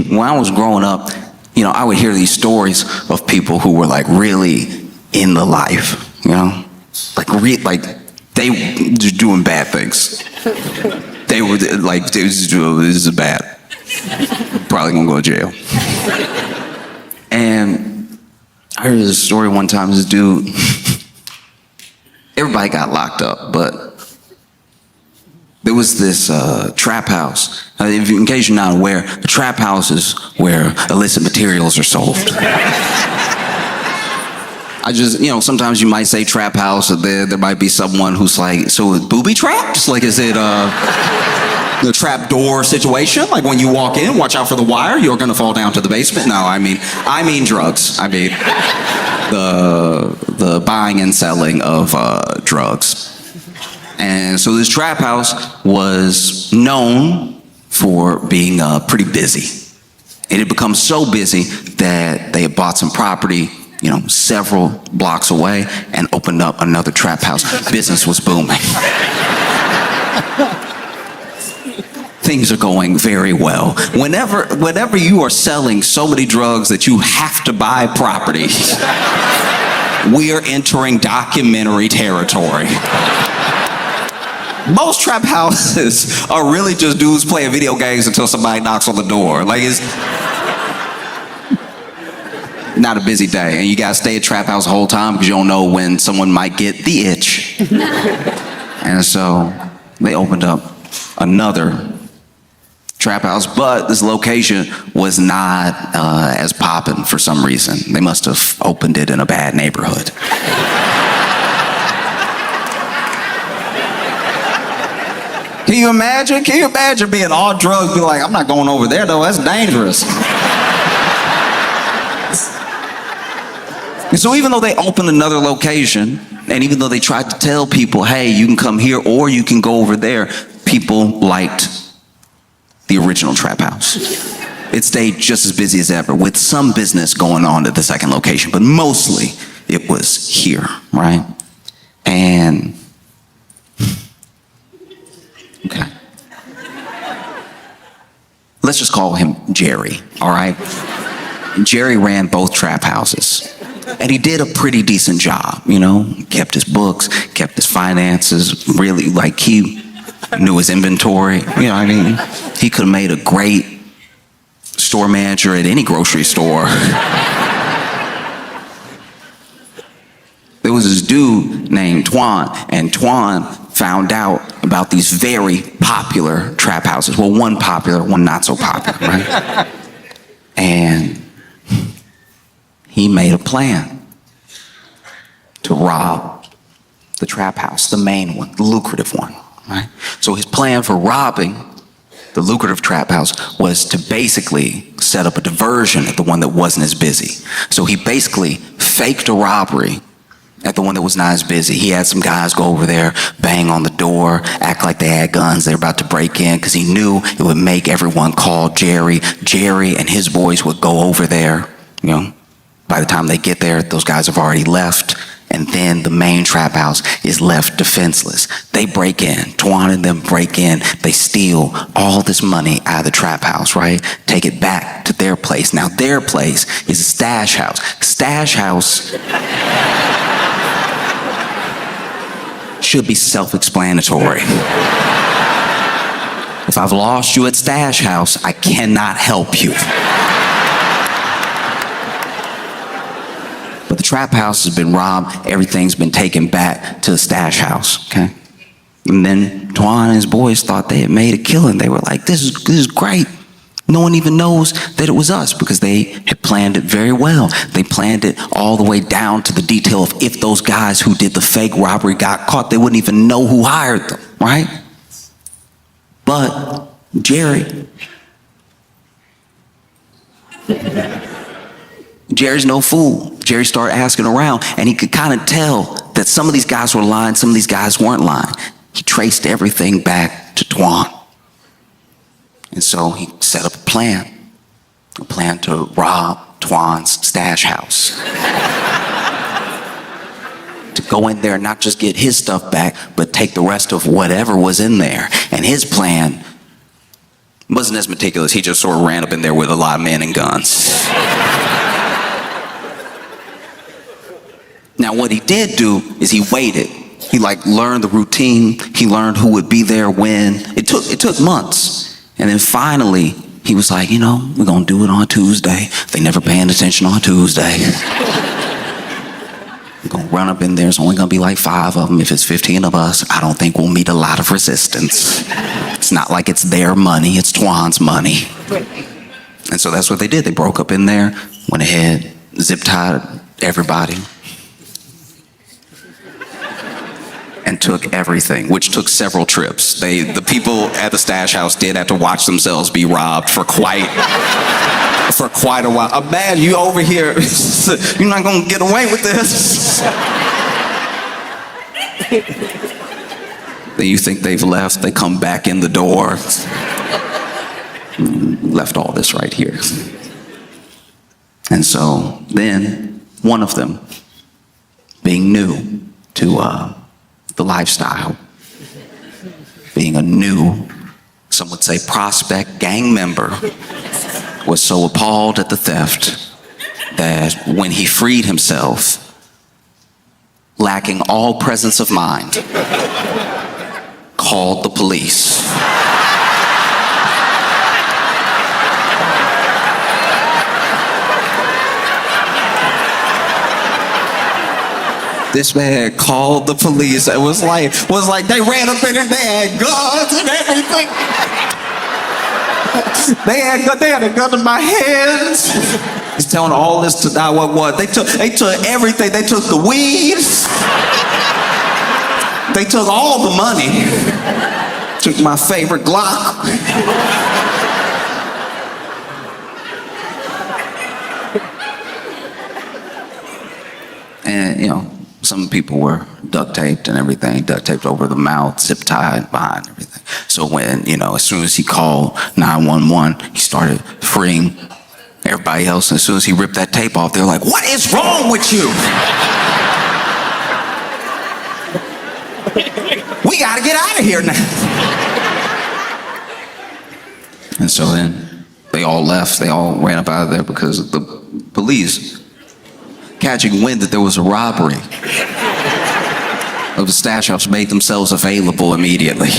when I was growing up, you know, I would hear these stories of people who were like really in the life, you know, like they just doing bad things. They were like, this is bad. Probably gonna go to jail. And I heard this story one time. This dude, everybody got locked up, but there was this trap house. In case you're not aware, a trap house is where illicit materials are sold. I just, you know, sometimes you might say trap house, or there might be someone who's like, so booby traps? Like, is it the trap door situation? Like when you walk in, watch out for the wire, you're gonna fall down to the basement? No, I mean drugs. I mean the buying and selling of drugs. And so this trap house was known for being pretty busy. It had become so busy that they had bought some property, you know, several blocks away and opened up another trap house. Business was booming. Things are going very well. Whenever you are selling so many drugs that you have to buy property, we are entering documentary territory. Most trap houses are really just dudes playing video games until somebody knocks on the door. Like, it's not a busy day, and you gotta stay at trap house the whole time because you don't know when someone might get the itch. And so they opened up another trap house, but this location was not as poppin' for some reason. They must have opened it in a bad neighborhood. Can you imagine? Can you imagine being all drugs, be like, I'm not going over there though, that's dangerous. And so even though they opened another location, and even though they tried to tell people, hey, you can come here or you can go over there, people liked the original trap house. It stayed just as busy as ever, with some business going on at the second location, but mostly it was here, right? And okay. Let's just call him Jerry, all right? Jerry ran both trap houses. And he did a pretty decent job, you know? Kept his books, kept his finances, really, like, he knew his inventory, you know what I mean? He could have made a great store manager at any grocery store. There was this dude named Twan, and Twan found out about these very popular trap houses. Well, one popular, one not so popular, right? And he made a plan to rob the trap house, the main one, the lucrative one, right? So his plan for robbing the lucrative trap house was to basically set up a diversion at the one that wasn't as busy. So he basically faked a robbery at the one that was not as busy. He had some guys go over there, bang on the door, act like they had guns, they were about to break in, because he knew it would make everyone call Jerry. Jerry and his boys would go over there, you know. By the time they get there, those guys have already left, and then the main trap house is left defenseless. They break in, Twan and them break in, they steal all this money out of the trap house, right? Take it back to their place. Now their place is a stash house. Stash house should be self-explanatory. If I've lost you at stash house, I cannot help you. But the trap house has been robbed, everything's been taken back to the stash house, okay? And then Twan and his boys thought they had made a killing. They were like, this is great. No one even knows that it was us, because they had planned it very well. They planned it all the way down to the detail of if those guys who did the fake robbery got caught, they wouldn't even know who hired them, right? But Jerry's no fool. Jerry started asking around, and he could kind of tell that some of these guys were lying, some of these guys weren't lying. He traced everything back to Twan. And so he set up a plan to rob Twan's stash house. To go in there and not just get his stuff back, but take the rest of whatever was in there. And his plan Wasn't as meticulous. He just sort of ran up in there with a lot of men and guns. Now, what he did do is he waited. He learned the routine. He learned who would be there when. It took months. And then finally, he was like, we're going to do it on Tuesday. They never paying attention on Tuesday. We're going to run up in there. It's only going to be like 5 of them. If it's 15 of us, I don't think we'll meet a lot of resistance. It's not like it's their money. It's Twan's money. And so that's what they did. They broke up in there, went ahead, zip-tied everybody, and took everything, which took several trips. The people at the stash house did have to watch themselves be robbed for quite a while. Man, you over here, you're not gonna get away with this. Then you think they've left, they come back in the door. Left all this right here. And so then one of them, being new to the lifestyle, being a new, some would say prospect gang member, was so appalled at the theft that when he freed himself, lacking all presence of mind, called the police. This man called the police. It was like they ran up in there, they had guns and everything. They had a gun in my hands. He's telling all this to 911. They took everything. They took the weed. They took all the money. Took my favorite Glock. And some people were duct taped and everything, duct taped over the mouth, zip tied behind everything. So when, as soon as he called 911, he started freeing everybody else. And as soon as he ripped that tape off, they're like, "What is wrong with you? We got to get out of here now." And so then they all left. They all ran up out of there because the police, catching wind that there was a robbery of the stash house, made themselves available immediately.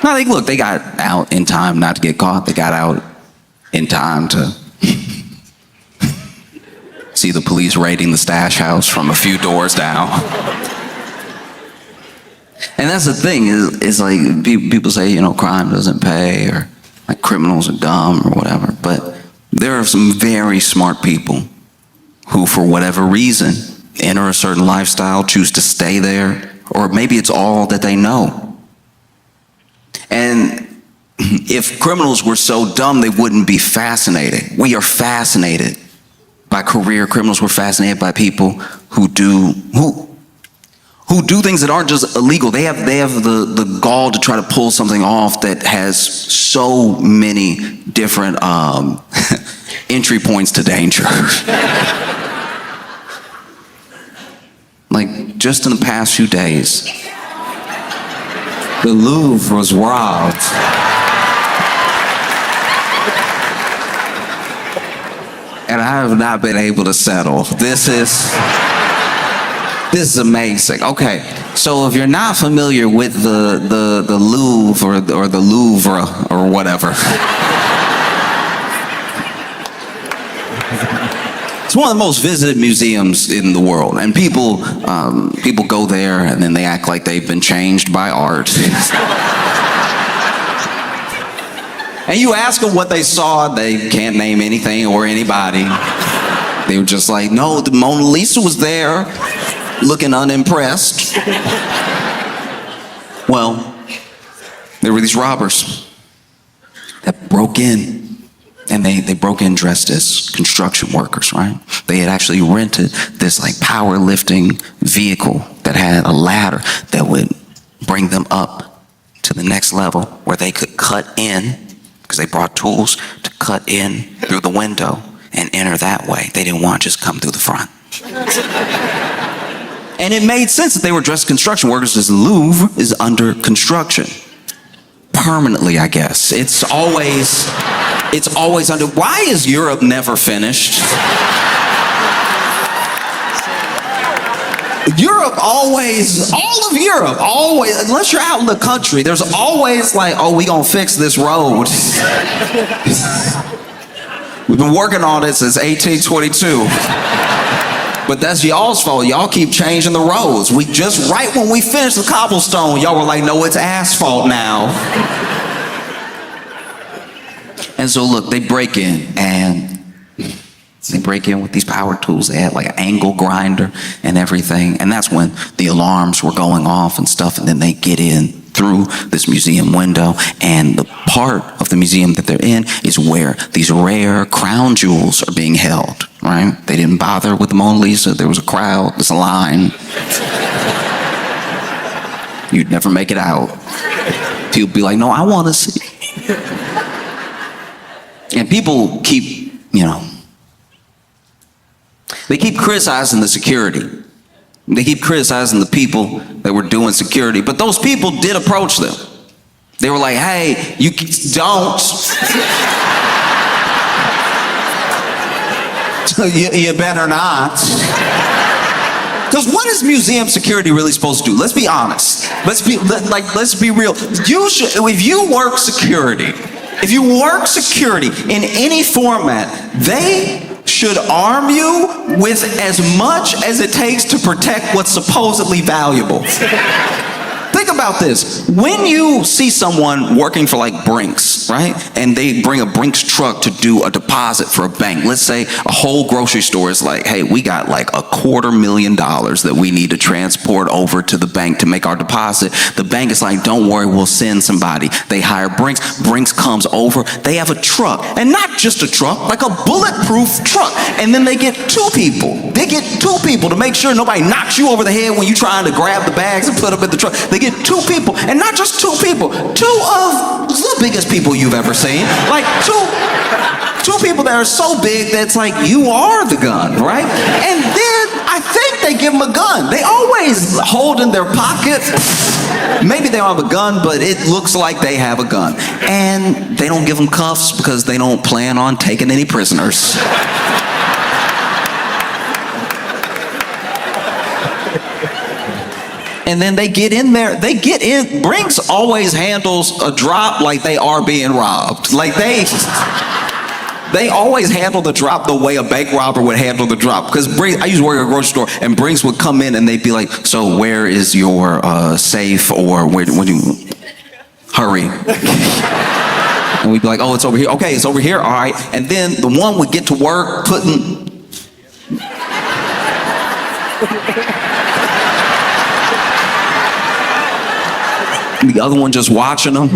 Now, they got out in time not to get caught. They got out in time to see the police raiding the stash house from a few doors down. And that's the thing, is like people say, crime doesn't pay, or like criminals are dumb or whatever. But there are some very smart people who, for whatever reason, enter a certain lifestyle, choose to stay there, or maybe it's all that they know. And if criminals were so dumb, they wouldn't be fascinated. We are fascinated by career criminals. We're fascinated by people who do things that aren't just illegal. They have the gall to try to pull something off that has so many different entry points to danger. Like, just in the past few days, the Louvre was robbed. And I have not been able to settle. This is amazing. Okay, so if you're not familiar with the Louvre or the Louvre or whatever, it's one of the most visited museums in the world, and people go there and then they act like they've been changed by art. And you ask them what they saw, they can't name anything or anybody. They were just like, "No, the Mona Lisa was there, looking unimpressed." Well, there were these robbers that broke in. And they broke in dressed as construction workers, right? They had actually rented this powerlifting vehicle that had a ladder that would bring them up to the next level where they could cut in, because they brought tools to cut in through the window and enter that way. They didn't want to just come through the front. And it made sense that they were dressed as construction workers, as the Louvre is under construction. permanently, I guess. It's always under. Why is Europe never finished? Europe always, all of Europe, always, unless you're out in the country, there's always like, oh, we gonna fix this road. We've been working on it since 1822. But that's y'all's fault. Y'all keep changing the roads. We just, right when we finished the cobblestone, y'all were like, no, it's asphalt now. And so look, they break in, and they break in with these power tools. They had like an angle grinder and everything. And that's when the alarms were going off and stuff. And then they get in through this museum window. And the part of the museum that they're in is where these rare crown jewels are being held, right? They didn't bother with the Mona Lisa. There was a crowd, there's a line. You'd never make it out. People be like, no, I want to see. And people keep, they keep criticizing the security. They keep criticizing the people that were doing security. But those people did approach them. They were like, hey, you don't. you better not. Because what is museum security really supposed to do? Let's be honest. Let's be real. If you work security in any format, they should arm you with as much as it takes to protect what's supposedly valuable. Think about this. When you see someone working for like Brinks, right? And they bring a Brinks truck to do a deposit for a bank. Let's say a whole grocery store is like, hey, we got like $250,000 that we need to transport over to the bank to make our deposit. The bank is like, don't worry, we'll send somebody. They hire Brinks. Brinks comes over. They have a truck, and not just a truck, like a bulletproof truck. And then they get two people. They get two people to make sure nobody knocks you over the head when you're trying to grab the bags and put them in the truck. They get two people, and not just two people, two of the biggest people you've ever seen. Like two people that are so big that it's like, you are the gun, right? And then I think they give them a gun. They always hold in their pocket. Maybe they don't have a gun, but it looks like they have a gun. And they don't give them cuffs because they don't plan on taking any prisoners. And then they get in there, Brinks always handles a drop like they are being robbed. Like they always handle the drop the way a bank robber would handle the drop. Because I used to work at a grocery store, and Brinks would come in and they'd be like, so where is your safe, or when you, hurry. And we'd be like, oh, it's over here. Okay, it's over here, all right. And then the one would get to work putting, the other one just watching us.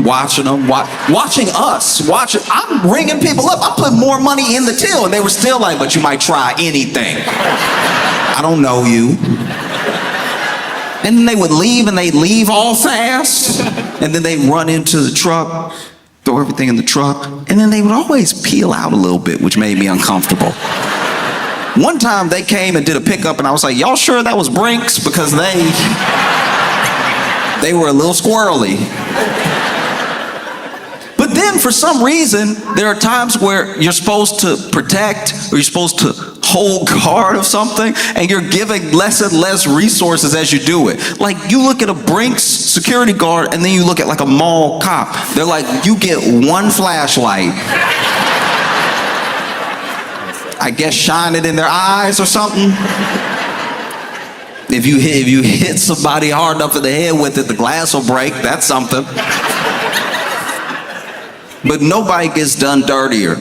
I'm ringing people up. I'm putting more money in the till. And they were still like, but you might try anything. I don't know you. And then they would leave, and they'd leave all fast. And then they'd run into the truck, throw everything in the truck. And then they would always peel out a little bit, which made me uncomfortable. One time they came and did a pickup, and I was like, y'all sure that was Brinks? Because they were a little squirrely. But then for some reason, there are times where you're supposed to protect, or you're supposed to hold guard of something, and you're giving less and less resources as you do it. Like, you look at a Brinks security guard, and then you look at like a mall cop. They're like, you get one flashlight. I guess shine it in their eyes or something. If you hit somebody hard enough in the head with it, the glass will break. That's something. But nobody gets done dirtier.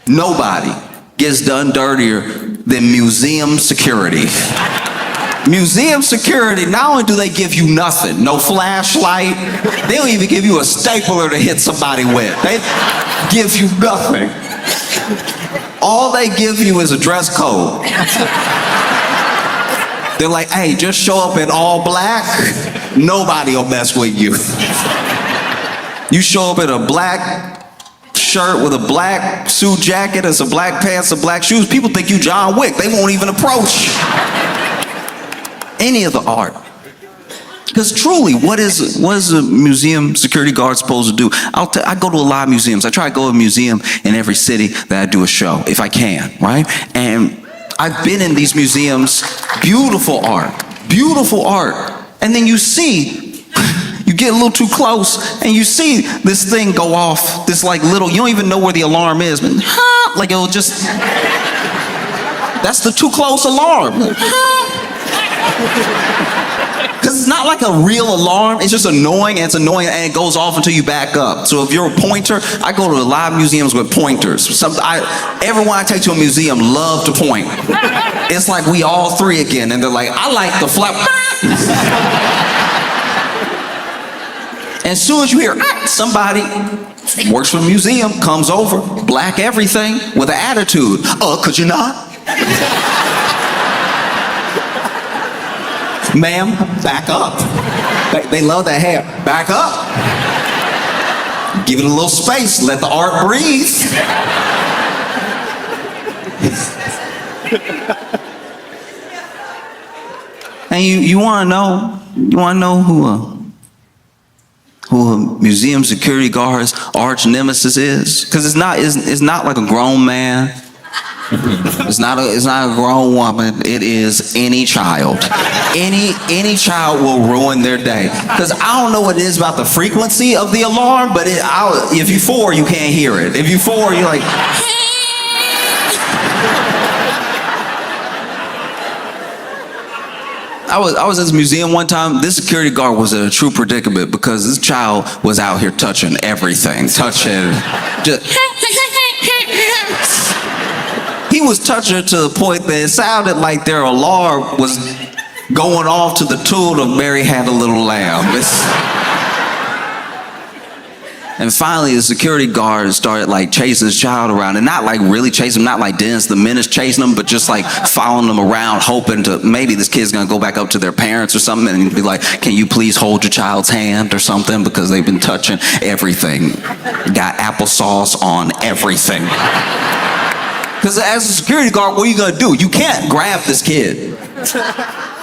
Nobody gets done dirtier than museum security. Museum security, not only do they give you nothing, no flashlight, they don't even give you a stapler to hit somebody with. They give you nothing. All they give you is a dress code. They're like, hey, just show up in all black, nobody will mess with you. You show up in a black shirt with a black suit jacket and some black pants and black shoes, people think you John Wick. They won't even approach any of the art. Because truly, what is a museum security guard supposed to do? I go to a lot of museums. I try to go to a museum in every city that I do a show, if I can, right? And I've been in these museums, beautiful art. And then you get a little too close, and you see this thing go off, this like little, you don't even know where the alarm is, but like it'll just, that's the too close alarm. Because it's not like a real alarm, it's just annoying, and it goes off until you back up. So if you're a pointer, I go to a lot of museums with pointers. Everyone I take to a museum love to point. It's like we all three again, and they're like, I like the flap. As soon as you hear somebody works for the museum, comes over, black everything, with an attitude. Could you not? Ma'am, back up. They love that hair. Back up. Give it a little space. Let the art breathe. And you want to know who a museum security guard's arch nemesis is? Because it's not like a grown man. It's not a grown woman. It is any child. Any child will ruin their day. Because I don't know what it is about the frequency of the alarm, but if you're 4, you can't hear it. If you're 4, you're like. I was at this museum one time. This security guard was in a true predicament because this child was out here touching everything. He was touching to the point that it sounded like their alarm was going off to the tune of Mary Had a Little Lamb. And finally, the security guard started like chasing his child around, and not like really chasing him, not like Dennis the Menace chasing him, but just like following them around, hoping to maybe this kid's gonna go back up to their parents or something and be like, can you please hold your child's hand or something, because they've been touching everything. Got applesauce on everything. Because as a security guard, what are you gonna do? You can't grab this kid.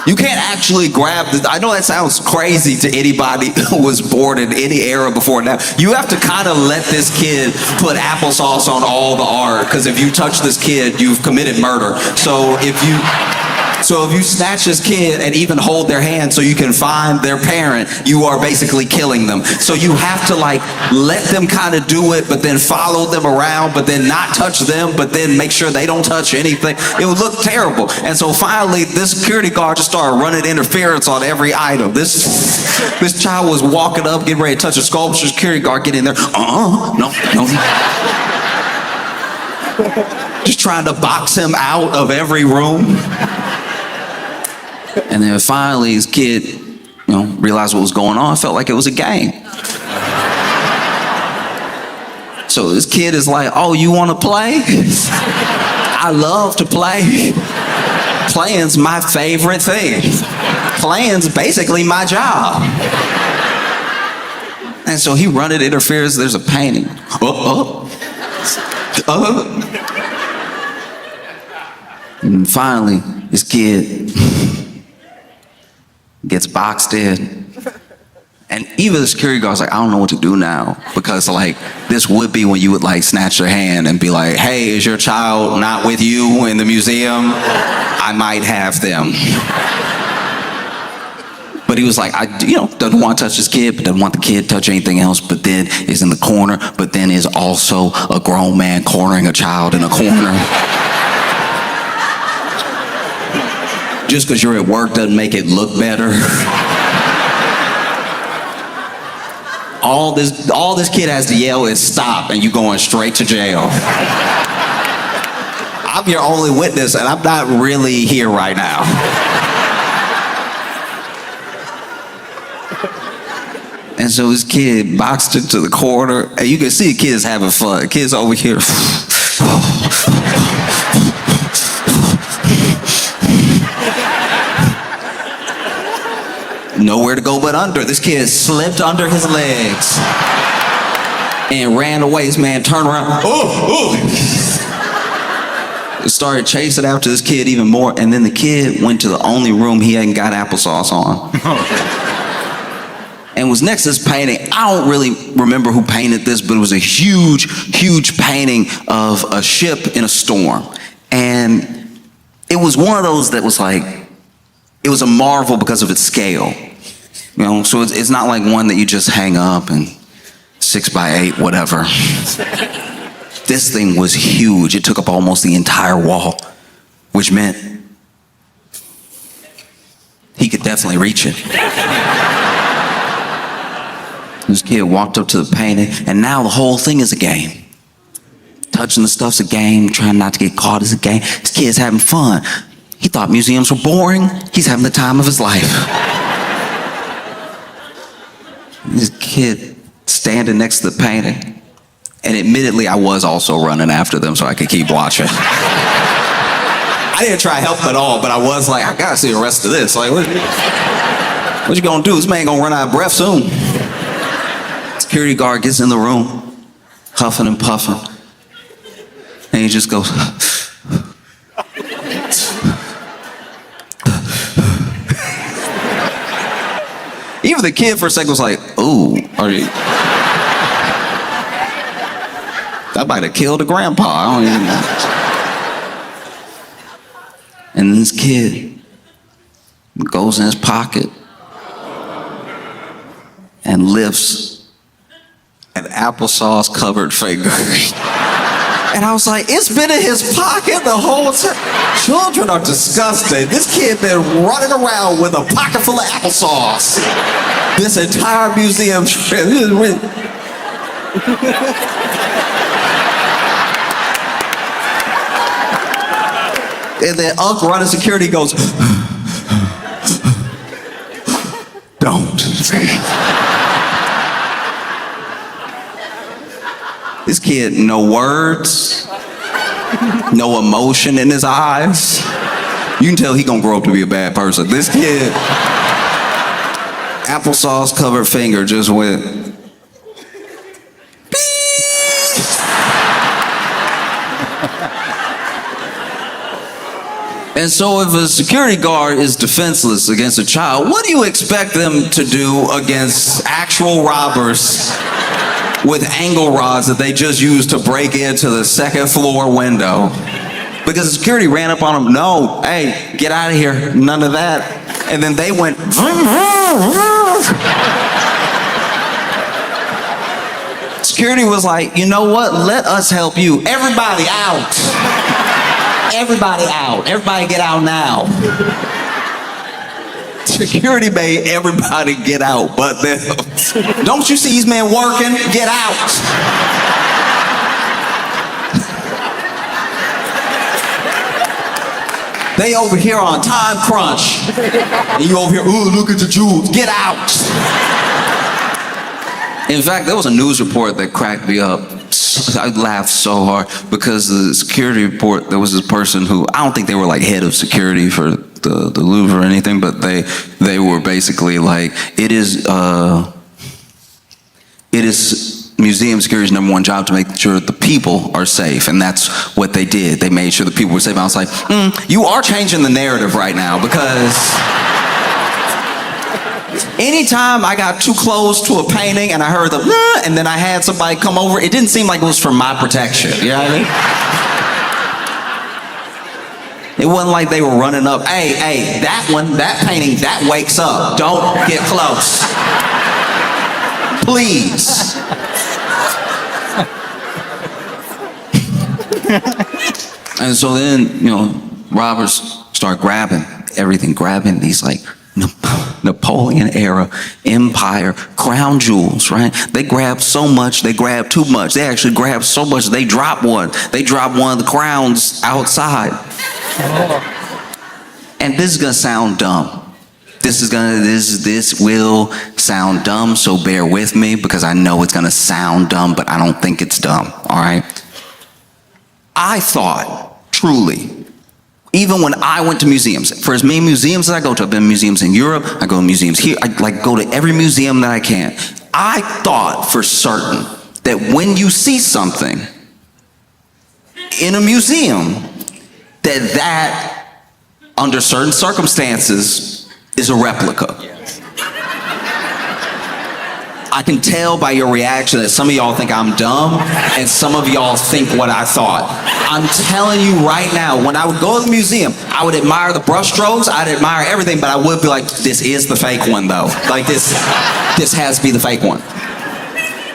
You can't actually grab this. I know that sounds crazy to anybody who was born in any era before now. You have to kind of let this kid put applesauce on all the art, because if you touch this kid, you've committed murder. So if you snatch this kid and even hold their hand so you can find their parent, you are basically killing them. So you have to like let them kind of do it, but then follow them around, but then not touch them, but then make sure they don't touch anything. It would look terrible. And so finally, this security guard just started running interference on every item. This child was walking up, getting ready to touch a sculpture. Security guard get in there. No. Just trying to box him out of every room. And then finally, his kid, realized what was going on. Felt like it was a game. So this kid is like, "Oh, you want to play? I love to play. Playing's my favorite thing. Playing's basically my job." And so he running interferes. There's a painting. And finally, this kid gets boxed in. And even the security guard's like, I don't know what to do now. Because like, this would be when you would like snatch their hand and be like, hey, is your child not with you in the museum? I might have them. But he was like, doesn't want to touch his kid, but doesn't want the kid to touch anything else, but then is in the corner, but then is also a grown man cornering a child in a corner. Just because you're at work doesn't make it look better. All this kid has to yell is stop, and you going straight to jail. I'm your only witness, and I'm not really here right now. And so this kid boxed into the corner, and you can see the kid's having fun. The kid's over here. Nowhere to go but under. This kid slipped under his legs and ran away. This man turned around. Started chasing after this kid even more, and then the kid went to the only room he hadn't got applesauce on. and was next to this painting. I don't really remember who painted this, but it was a huge painting of a ship in a storm. And it was one of those that was like, it was a marvel because of its scale. You know, so it's not like one that you just hang up and 6 by 8, whatever. This thing was huge. It took up almost the entire wall, which meant he could definitely reach it. This kid walked up to the painting, and now the whole thing is a game. Touching the stuff's a game, trying not to get caught is a game. This kid's having fun. He thought museums were boring. He's having the time of his life. This kid standing next to the painting, and admittedly, I was also running after them so I could keep watching. I didn't try to help at all, but I was like, I gotta see the rest of this. Like, what you gonna do? This man gonna run out of breath soon. Security guard gets in the room, huffing and puffing, and he just goes, even the kid for a second was like, ooh, are you? That might have killed a grandpa. I don't even know. And this kid goes in his pocket and lifts an applesauce covered finger. And I was like, it's been in his pocket the whole time. Children are disgusting. This kid been running around with a pocket full of applesauce this entire museum trip. And then Uncle running security goes, don't. This kid, no words, no emotion in his eyes. You can tell he gonna grow up to be a bad person. This kid, applesauce covered finger just went, and so if a security guard is defenseless against a child, what do you expect them to do against actual robbers with angle rods that they just used to break into the second floor window? Because the security ran up on them, no, hey, get out of here, none of that. And then they went, security was like, you know what, let us help you. Everybody out. Everybody out. Everybody get out now. Security made everybody get out but them. Don't you see these men working? Get out. They over here on time crunch. And you over here, ooh, look at the jewels. Get out. In fact, there was a news report that cracked me up. I laughed so hard because the security report, there was this person who, I don't think they were like head of security for the Louvre or anything, but they were basically like, it is museum security's #1 job to make sure the people are safe, and that's what they did. They made sure the people were safe. And I was like, you are changing the narrative right now, because anytime I got too close to a painting and I heard the and then I had somebody come over, it didn't seem like it was for my protection. You know what I mean? It wasn't like they were running up, hey, that one, that painting, that wakes up. Don't get close. Please. And so then, robbers start grabbing everything, grabbing these like Napoleon era empire crown jewels, right? They grabbed so much, they grabbed too much. They actually grabbed so much they dropped one. They dropped one of the crowns outside. And this is gonna sound dumb. This will sound dumb, so bear with me, because I know it's gonna sound dumb, but I don't think it's dumb, all right? I thought, truly, even when I went to museums, for as many museums as I go to, I've been in museums in Europe, I go to museums here, I go to every museum that I can. I thought for certain that when you see something in a museum, that under certain circumstances is a replica. I can tell by your reaction that some of y'all think I'm dumb and some of y'all think what I thought. I'm telling you right now, when I would go to the museum, I would admire the brushstrokes, I'd admire everything, but I would be like, this is the fake one though. Like this has to be the fake one.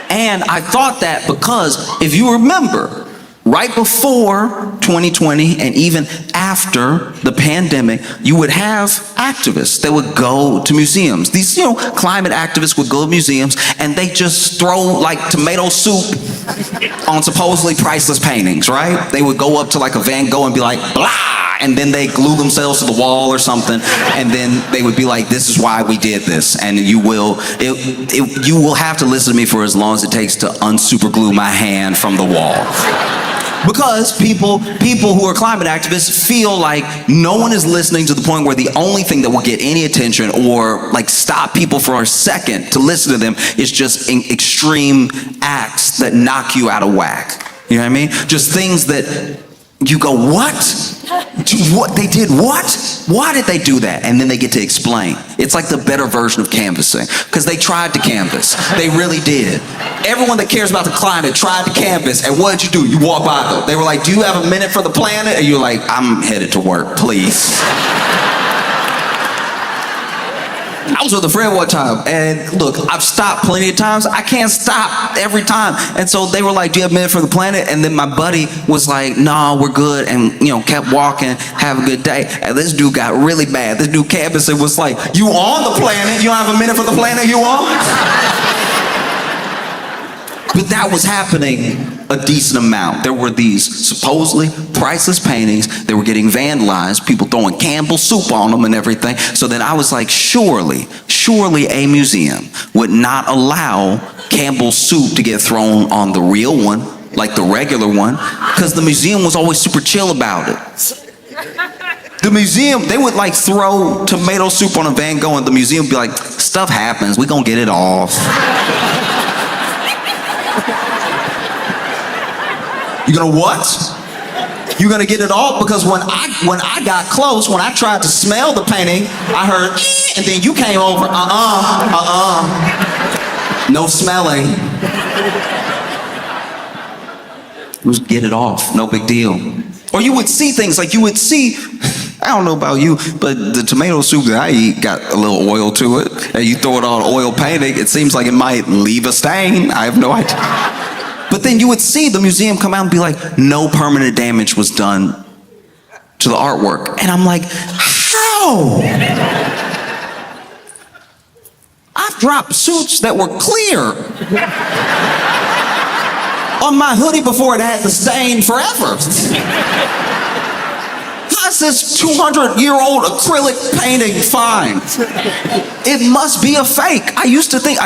And I thought that because if you remember, right before 2020 and even after the pandemic, you would have activists that would go to museums. These, climate activists would go to museums and they just throw like tomato soup on supposedly priceless paintings, right? They would go up to like a Van Gogh and be like, blah, and then they glue themselves to the wall or something, and then they would be like, this is why we did this, and you will have to listen to me for as long as it takes to unsuperglue my hand from the wall. Because people who are climate activists feel like no one is listening to the point where the only thing that will get any attention or like stop people for a second to listen to them is just extreme acts that knock you out of whack. You know what I mean? Just things that you go, what? What? They did what? Why did they do that? And then they get to explain. It's like the better version of canvassing, because they tried to canvass. They really did. Everyone that cares about the climate tried to canvass, and what did you do? You walk by them. They were like, do you have a minute for the planet? And you're like, I'm headed to work, please. I was with a friend one time, and look, I've stopped plenty of times. I can't stop every time. And so they were like, do you have a minute for the planet? And then my buddy was like, no, we're good, and kept walking, have a good day. And this dude got really bad. This dude canvassed and was like, you on the planet? You don't have a minute for the planet you on? But that was happening a decent amount. There were these supposedly priceless paintings that were getting vandalized, people throwing Campbell soup on them and everything. So then I was like, surely a museum would not allow Campbell soup to get thrown on the real one, like the regular one, because the museum was always super chill about it. The museum, they would like throw tomato soup on a Van Gogh and the museum would be like, stuff happens, we gonna get it off. You gonna what? You gonna get it off? Because when I got close, when I tried to smell the painting, I heard, and then you came over, no smelling. It was get it off, no big deal. Or you would see things like I don't know about you, but the tomato soup that I eat got a little oil to it, and you throw it on an oil painting, it seems like it might leave a stain. I have no idea. But then you would see the museum come out and be like, no permanent damage was done to the artwork. And I'm like, how? I've dropped suits that were clear on my hoodie before it had the stain forever. How's this 200-year-old acrylic painting fine? It must be a fake. I used to think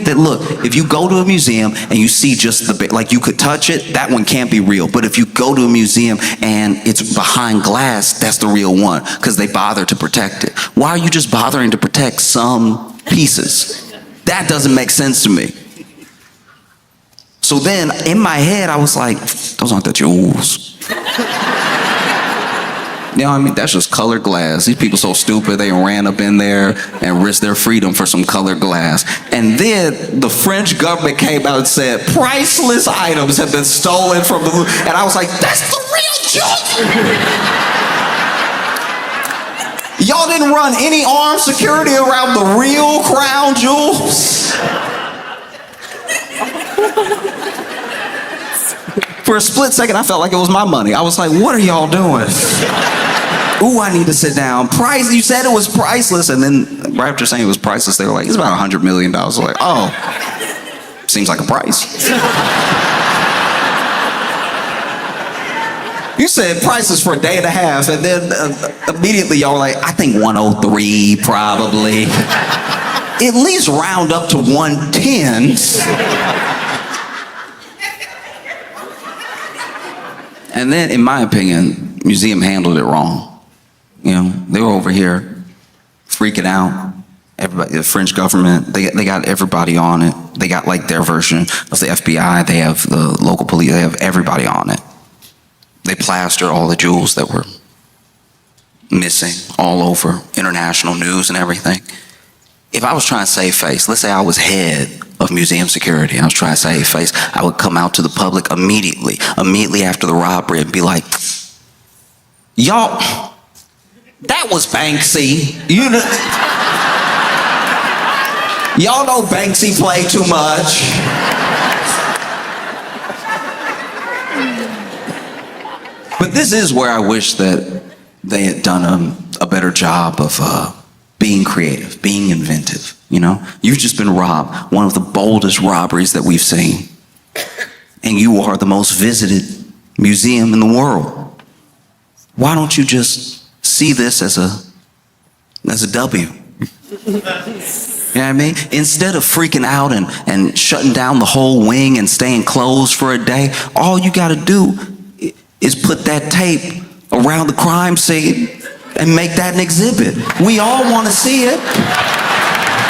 that, look, if you go to a museum and you see just like you could touch it, that one can't be real. But if you go to a museum and it's behind glass, that's the real one, because they bother to protect it. Why are you just bothering to protect some pieces? That doesn't make sense to me. So then in my head, I was like, those aren't the jewels. You know what I mean? That's just colored glass. These people so stupid, they ran up in there and risked their freedom for some colored glass. And then the French government came out and said, priceless items have been stolen from the Louvre. And I was like, that's the real jewel. Y'all didn't run any armed security around the real crown jewels? For a split second, I felt like it was my money. I was like, what are y'all doing? Ooh, I need to sit down. You said it was priceless, and then right after saying it was priceless, they were like, it's about $100 million. I was like, oh, seems like a price. You said priceless for a day and a half, and then immediately y'all were like, I think 103 probably. At least round up to 110. And then, in my opinion, museum handled it wrong. They were over here freaking out. Everybody, the French government, they got everybody on it. They got like their version of the FBI. They have the local police. They have everybody on it. They plaster all the jewels that were missing all over international news and everything. If I was trying to save face, let's say I was head of museum security. I was trying to save face. I would come out to the public immediately after the robbery and be like, y'all, that was Banksy. Y'all know Banksy played too much. But this is where I wish that they had done a better job of being creative, being inventive. You know, you've just been robbed, one of the boldest robberies that we've seen. And you are the most visited museum in the world. Why don't you just see this as a W? You know what I mean? Instead of freaking out and shutting down the whole wing and staying closed for a day, all you got to do is put that tape around the crime scene and make that an exhibit. We all want to see it.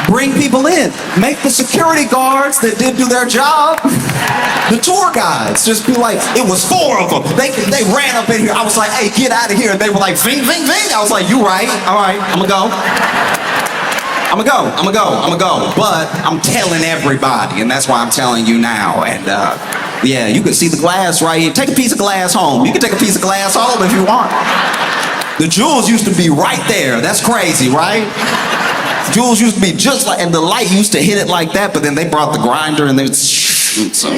Bring people in. Make the security guards that did do their job, the tour guides, just be like, it was 4 of them. They ran up in here. I was like, hey, get out of here. And they were like, ving, ving, ving. I was like, you right. All right, I'm gonna go. I'm gonna go. But I'm telling everybody, and that's why I'm telling you now. And yeah, you can see the glass right here. Take a piece of glass home. You can take a piece of glass home if you want. The jewels used to be right there. That's crazy, right? Jewels used to be just like, and the light used to hit it like that, but then they brought the grinder and they so.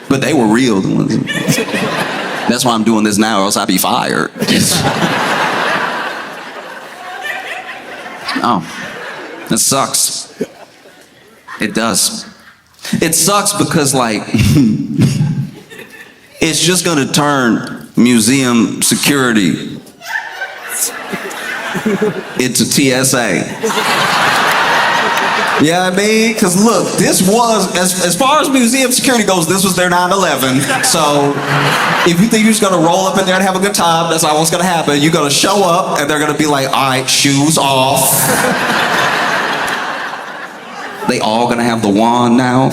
But they were real. That's why I'm doing this now, or else I'd be fired. Oh, it sucks. It does. It sucks because, like, it's just gonna turn museum security into TSA. Yeah, I mean, because look, this was, as far as museum security goes, this was their 9/11. So if you think you're just gonna roll up in there and have a good time, that's not what's gonna happen. You're gonna show up and they're gonna be like, all right, shoes off. They all gonna have the wand now.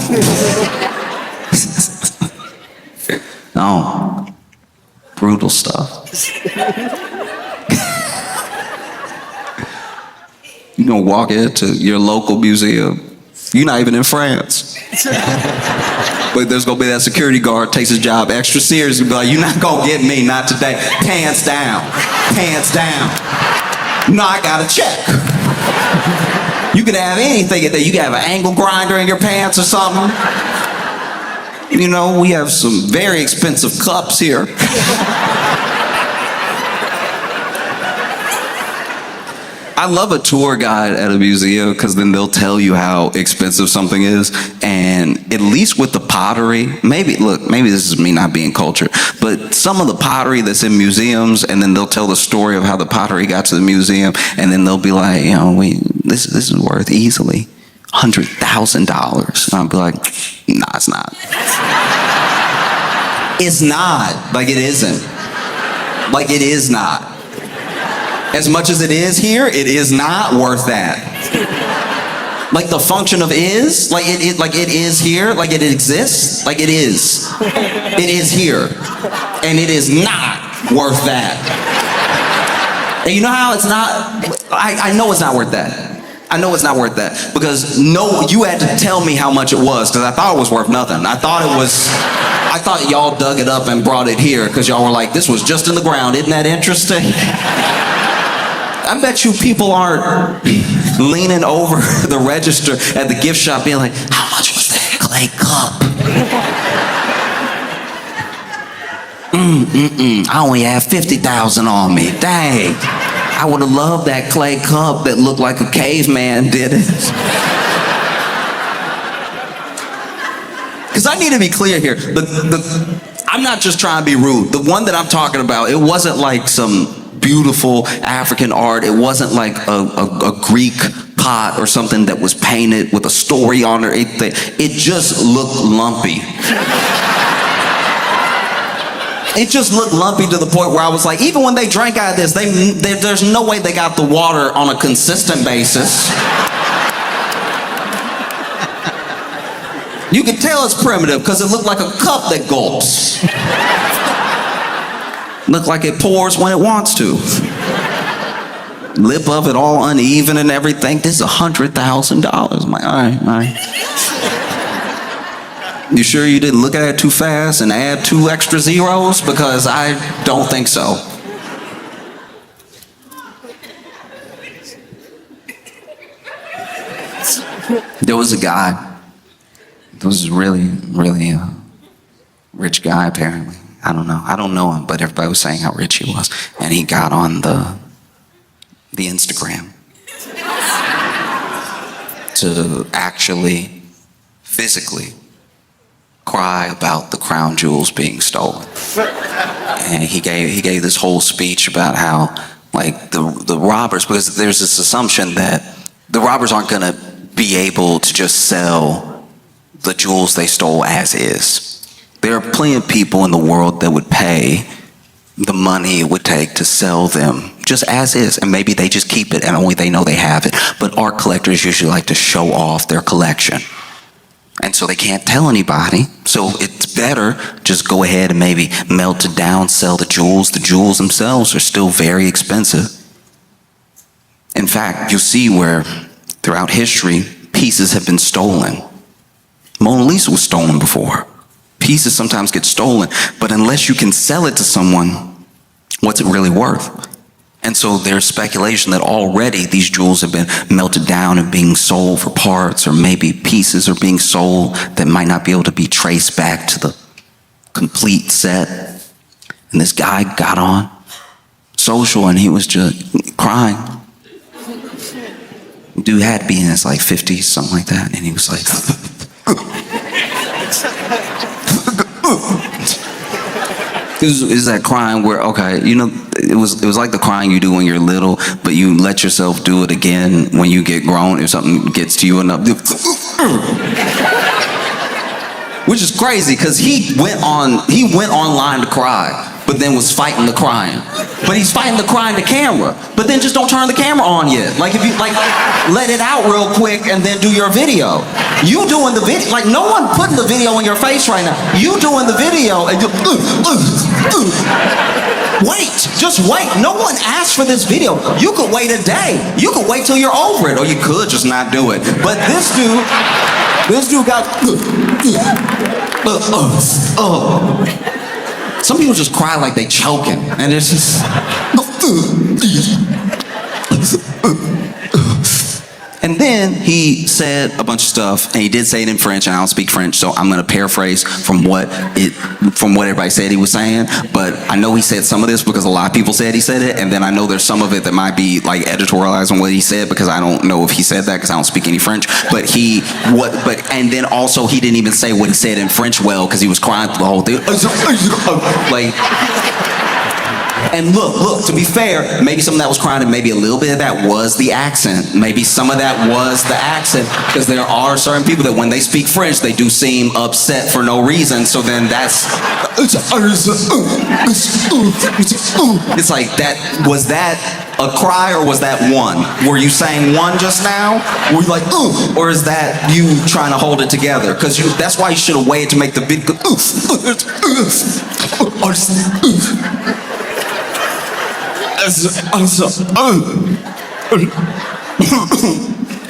Oh, brutal stuff. You gonna walk into your local museum. You're not even in France. But there's gonna be that security guard takes his job extra serious and be like, you're not gonna get me, not today. Pants down. Pants down. No, I got a check. You can have anything in there. You can have an angle grinder in your pants or something. You know, we have some very expensive cups here. I love a tour guide at a museum because then they'll tell you how expensive something is. And at least with the pottery, maybe this is me not being cultured, but some of the pottery that's in museums, and then they'll tell the story of how the pottery got to the museum, and then they'll be like, you know, this is worth easily $100,000. And I'll be like, nah, it's not. It's not. Like, it isn't. Like, it is not. As much as it is here, it is not worth that. Like the function of is, like it is here, like it exists, like it is. It is here. And it is not worth that. And you know how it's not? I know it's not worth that. I know it's not worth that. Because you had to tell me how much it was, because I thought it was worth nothing. I thought y'all dug it up and brought it here, because y'all were like, this was just in the ground. Isn't that interesting? I bet you people aren't leaning over the register at the gift shop being like, how much was that clay cup? I only have 50,000 on me. Dang. I would have loved that clay cup that looked like a caveman did it. Because I need to be clear here. I'm not just trying to be rude. The one that I'm talking about, it wasn't like some beautiful African art. It wasn't like a Greek pot or something that was painted with a story on it. It just looked lumpy. It just looked lumpy to the point where I was like, even when they drank out of this, there's no way they got the water on a consistent basis. You can tell it's primitive because it looked like a cup that gulps. Look like it pours when it wants to. lip of it all uneven and everything. This is $100,000. I'm like, all right. You sure you didn't look at it too fast and add 2 extra zeros? Because I don't think so. There was a guy. There was really rich guy, apparently. I don't know him, but everybody was saying how rich he was. And he got on the Instagram to actually, physically cry about the crown jewels being stolen. And he gave this whole speech about how, like, the robbers, because there's this assumption that the robbers aren't gonna be able to just sell the jewels they stole as is. There are plenty of people in the world that would pay the money it would take to sell them just as is, and maybe they just keep it and only they know they have it. But art collectors usually like to show off their collection, and so they can't tell anybody. So it's better just go ahead and maybe melt it down, sell the jewels. The jewels themselves are still very expensive. In fact, you'll see where throughout history pieces have been stolen. Mona Lisa was stolen before. Pieces sometimes get stolen, but unless you can sell it to someone, what's it really worth? And so there's speculation that already these jewels have been melted down and being sold for parts, or maybe pieces are being sold that might not be able to be traced back to the complete set. And this guy got on social and he was just crying. Dude had to be in his like 50s, something like that, and he was like, is that crying where, okay, you know, it was like the crying you do when you're little, but you let yourself do it again when you get grown if something gets to you enough. Which is crazy, because he went online to cry, but then was fighting the crying. But he's fighting the crying to camera, but then just don't turn the camera on yet. Like, if you let it out real quick and then do your video. You doing the video, like, no one putting the video in your face right now. You doing the video and you wait, just wait. No one asked for this video. You could wait a day. You could wait till you're over it, or you could just not do it. But this dude got some people just cry like they choking, and it's just. And then he said a bunch of stuff, and he did say it in French, and I don't speak French, so I'm going to paraphrase from what everybody said he was saying. But I know he said some of this because a lot of people said he said it, and then I know there's some of it that might be like editorialized on what he said, because I don't know if he said that because I don't speak any French. And then also he didn't even say what he said in French well, because he was crying through the whole thing. Like. And look, to be fair, maybe some of that was crying, and maybe a little bit of that was the accent. Maybe some of that was the accent, because there are certain people that when they speak French, they do seem upset for no reason, so then that's... It's like, was that a cry, or was that one? Were you saying one just now? Were you like, ooh? Or is that you trying to hold it together? Because that's why you should have waited to make the big...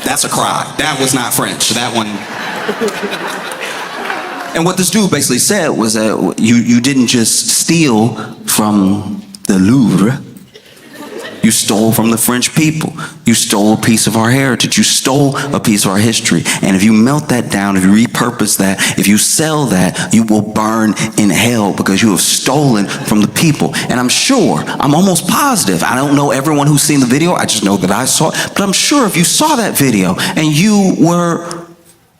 That's a cry. That was not French. That one. And what this dude basically said was that you didn't just steal from the Louvre. You stole from the French people. You stole a piece of our heritage. You stole a piece of our history. And if you melt that down, if you repurpose that, if you sell that, you will burn in hell, because you have stolen from the people. And I'm almost positive, I don't know everyone who's seen the video, I just know that I saw it, but I'm sure if you saw that video and you were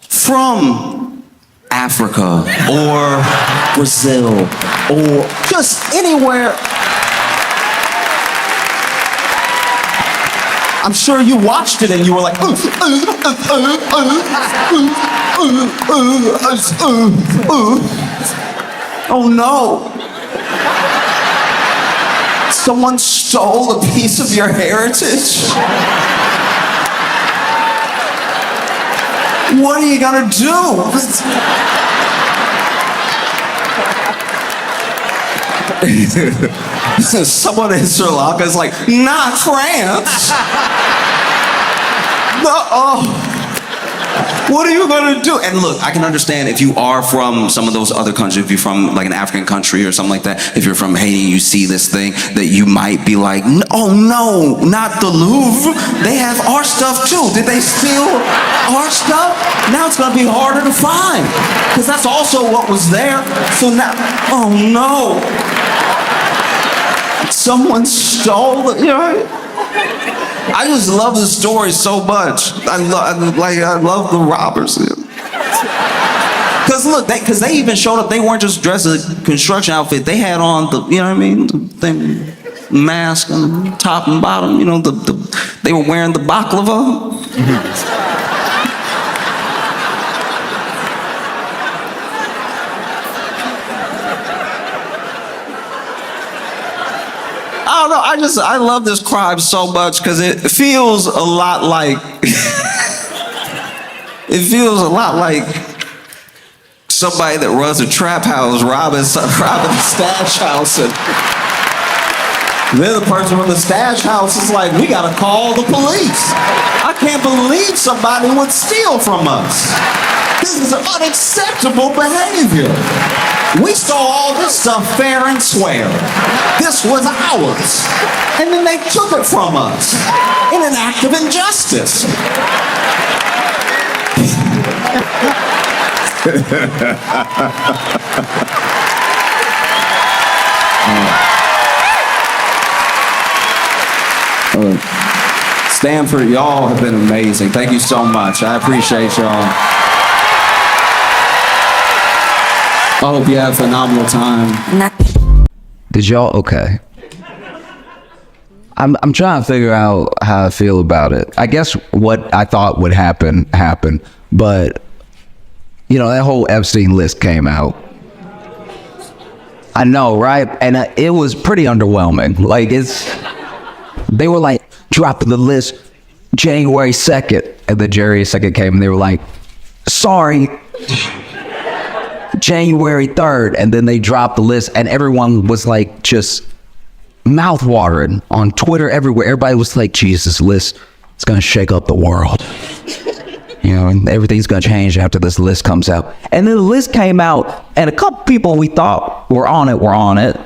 from Africa or Brazil or just anywhere, I'm sure you watched it and you were like, oh no. Someone stole a piece of your heritage? What are you gonna do? Someone in Sri Lanka is like, not France. What are you gonna do? And look, I can understand if you are from some of those other countries, if you're from like an African country or something like that, if you're from Haiti, you see this thing, that you might be like, oh no, not the Louvre. They have our stuff too. Did they steal our stuff? Now it's gonna be harder to find, because that's also what was there. So now, oh no. Someone stole it, you know? I just love the story so much. I love the robbers. Cause look, because they even showed up. They weren't just dressed as a construction outfit. They had on the, you know what I mean, the thing, mask on top and bottom. You know, they were wearing the baklava. I don't know, I love this crime so much because it feels a lot like, it feels a lot like somebody that runs a trap house robbing the stash house, and then the person from the stash house is like, we gotta call the police. I can't believe somebody would steal from us. This is unacceptable behavior. We stole all this stuff fair and square. This was ours. And then they took it from us in an act of injustice. Stanford, y'all have been amazing. Thank you so much. I appreciate y'all. I hope you have a phenomenal time. Did y'all? Okay. I'm trying to figure out how I feel about it. I guess what I thought would happen happened, but you know, that whole Epstein list came out. I know, right? And it was pretty underwhelming. Like, they were like dropping the list January 2nd, and then January 2nd came and they were like, sorry, January 3rd, and then they dropped the list, and everyone was like just mouth-watering on Twitter, everywhere. Everybody was like, Jesus, list, it's gonna shake up the world. You know, and everything's gonna change after this list comes out. And then the list came out, and a couple people we thought were on it.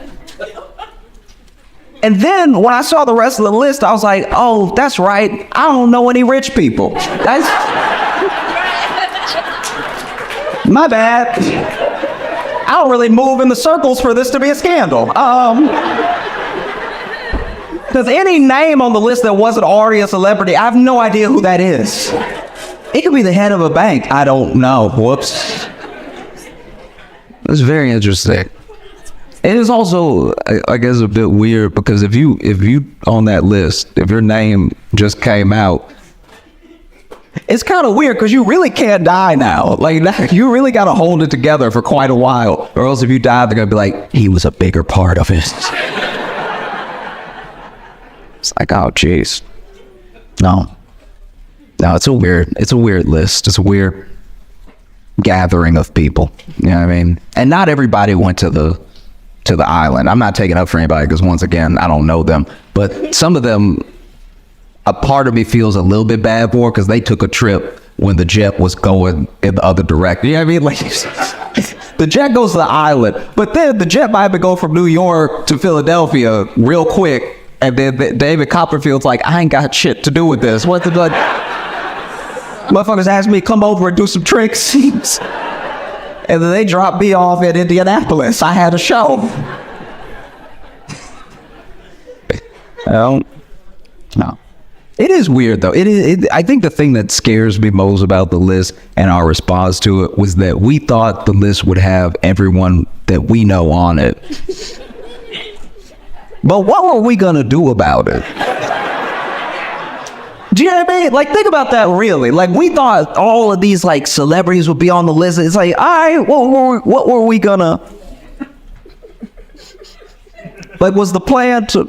And then when I saw the rest of the list, I was like, oh, that's right, I don't know any rich people. That's my bad. I don't really move in the circles for this to be a scandal. Because any name on the list that wasn't already a celebrity, I have no idea who that is. It could be the head of a bank. I don't know. Whoops. It's very interesting. It is also, I guess, a bit weird because if you on that list, if your name just came out, it's kind of weird because you really can't die now. Like, you really got to hold it together for quite a while, or else if you die, they're gonna be like, he was a bigger part of it. It's like, oh, jeez. No, it's a weird list. It's a weird gathering of people. You know what I mean? And not everybody went to the island. I'm not taking up for anybody because, once again, I don't know them. But some of them, a part of me feels a little bit bad for, because they took a trip when the jet was going in the other direction. You know what I mean? Like, the jet goes to the island, but then the jet might go from New York to Philadelphia real quick, and then David Copperfield's like, I ain't got shit to do with this. What the fuck? Motherfuckers asked me to come over and do some tricks. And then they dropped me off at Indianapolis. I had a show. No. It is weird, though. I think the thing that scares me most about the list and our response to it was that we thought the list would have everyone that we know on it. But what were we gonna do about it? Do you know what I mean? Like, think about that, really. Like, we thought all of these, like, celebrities would be on the list. It's like, all right, what were we gonna... Like, was the plan to...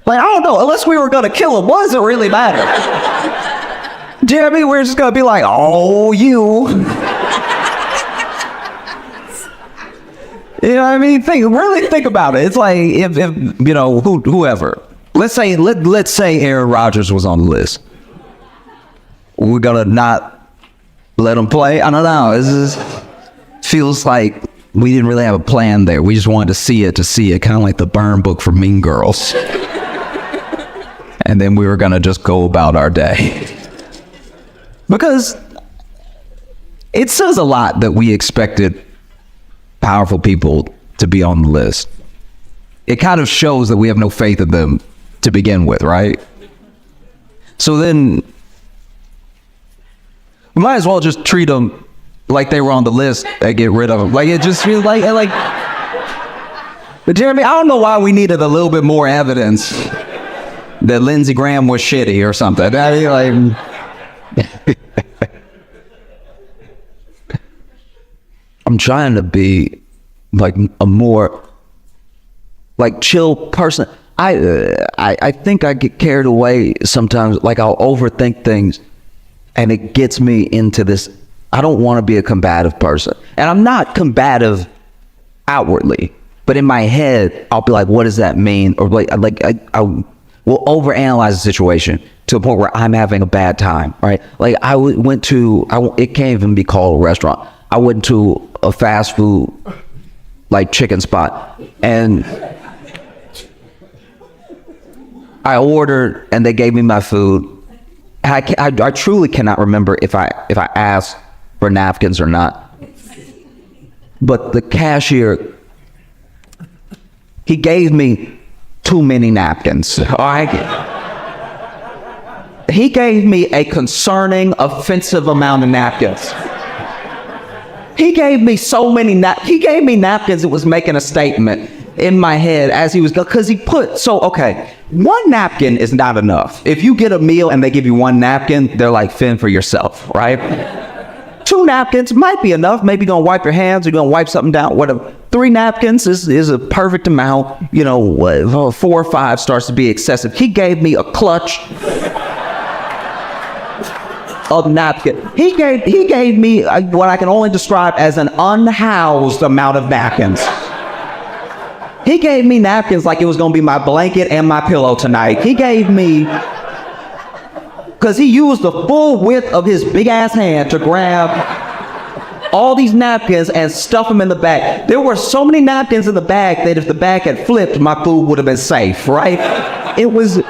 Like, I don't know, unless we were gonna kill him, what does it really matter? Do you know what I mean? We're just gonna be like, oh, you. You know what I mean? Really think about it. It's like if you know, whoever. Let's say Aaron Rodgers was on the list. We're gonna not let him play? I don't know. It just feels like we didn't really have a plan there. We just wanted to see it, kind of like the burn book for Mean Girls. And then we were gonna just go about our day. Because it says a lot that we expected powerful people to be on the list. It kind of shows that we have no faith in them to begin with, right? So then we might as well just treat them like they were on the list and get rid of them. Like, it just feels like but Jeremy, I don't know why we needed a little bit more evidence that Lindsey Graham was shitty or something. I mean, like, I'm trying to be like a more like chill person. I think I get carried away sometimes. Like, I'll overthink things, and it gets me into this. I don't want to be a combative person, and I'm not combative outwardly, but in my head, I'll be like, "What does that mean?" Or I will overanalyze the situation to a point where I'm having a bad time. Right? Like, it can't even be called a restaurant. I went to a fast food like chicken spot, and I ordered, and they gave me my food. I truly cannot remember if I asked for napkins or not. But the cashier, he gave me too many napkins. All right? He gave me a concerning, offensive amount of napkins. He gave me so many he gave me napkins. It was making a statement in my head as he was going, because he put, okay, one napkin is not enough. If you get a meal and they give you one napkin, they're like, fend for yourself, right? 2 napkins might be enough. Maybe you're going to wipe your hands, or you're going to wipe something down, whatever. 3 napkins is a perfect amount. 4 or 5 starts to be excessive. He gave me a clutch of napkin. He gave me what I can only describe as an unhoused amount of napkins. He gave me napkins like it was going to be my blanket and my pillow tonight. He gave me, because he used the full width of his big ass hand to grab all these napkins and stuff them in the bag. There were so many napkins in the bag that if the bag had flipped, my food would have been safe, right? It was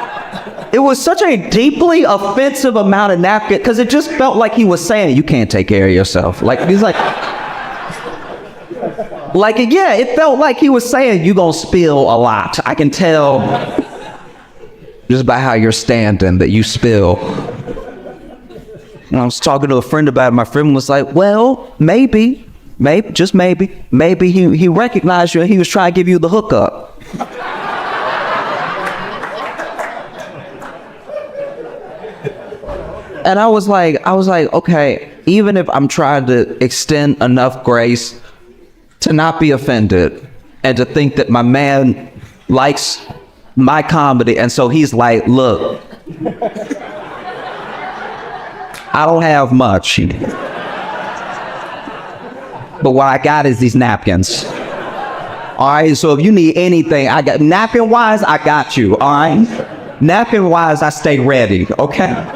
such a deeply offensive amount of napkin, because it just felt like he was saying, you can't take care of yourself. Like, he's like, yeah, it felt like he was saying, you're going to spill a lot. I can tell just by how you're standing that you spill. And I was talking to a friend about it. My friend was like, well, maybe, just maybe he recognized you and he was trying to give you the hookup. And I was like, okay, even if I'm trying to extend enough grace to not be offended and to think that my man likes my comedy, and so he's like, look, I don't have much, but what I got is these napkins. All right, so if you need anything, I got napkin wise, I got you. All right, napkin wise, I stay ready. Okay.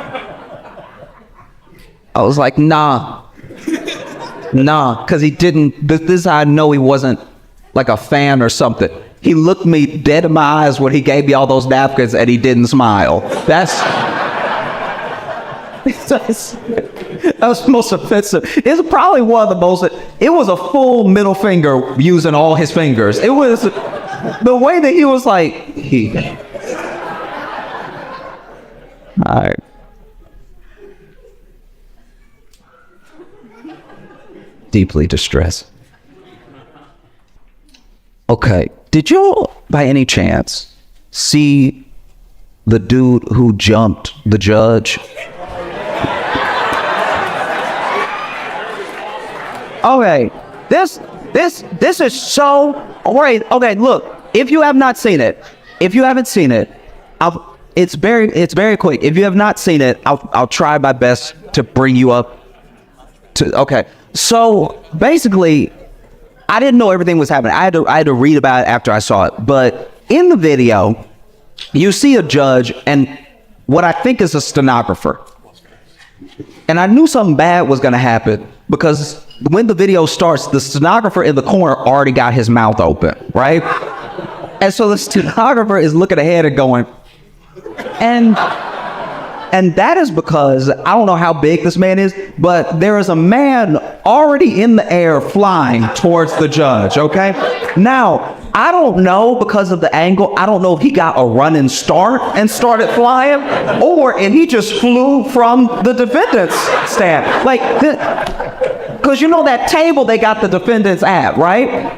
I was like, nah, because he didn't. This is how I know he wasn't like a fan or something. He looked me dead in my eyes when he gave me all those napkins, and he didn't smile. That was the most offensive. It's probably one of the most. It was a full middle finger using all his fingers. It was the way that he was like, all right. Deeply distressed. Okay, did you by any chance see the dude who jumped the judge? Okay, this is so great. Okay, look, if you have not seen it, it's very quick. If you have not seen it, I'll try my best to bring you up to. Okay, so basically, I didn't know everything was happening. I had to read about it after I saw it. But in the video, you see a judge and what I think is a stenographer. And I knew something bad was going to happen because when the video starts, the stenographer in the corner already got his mouth open, right? And so the stenographer is looking ahead and going, and that is because, I don't know how big this man is, but there is a man already in the air flying towards the judge, okay? Now, I don't know because of the angle, I don't know if he got a running start and started flying, or if he just flew from the defendant's stand. Like, because you know that table they got the defendants at, right?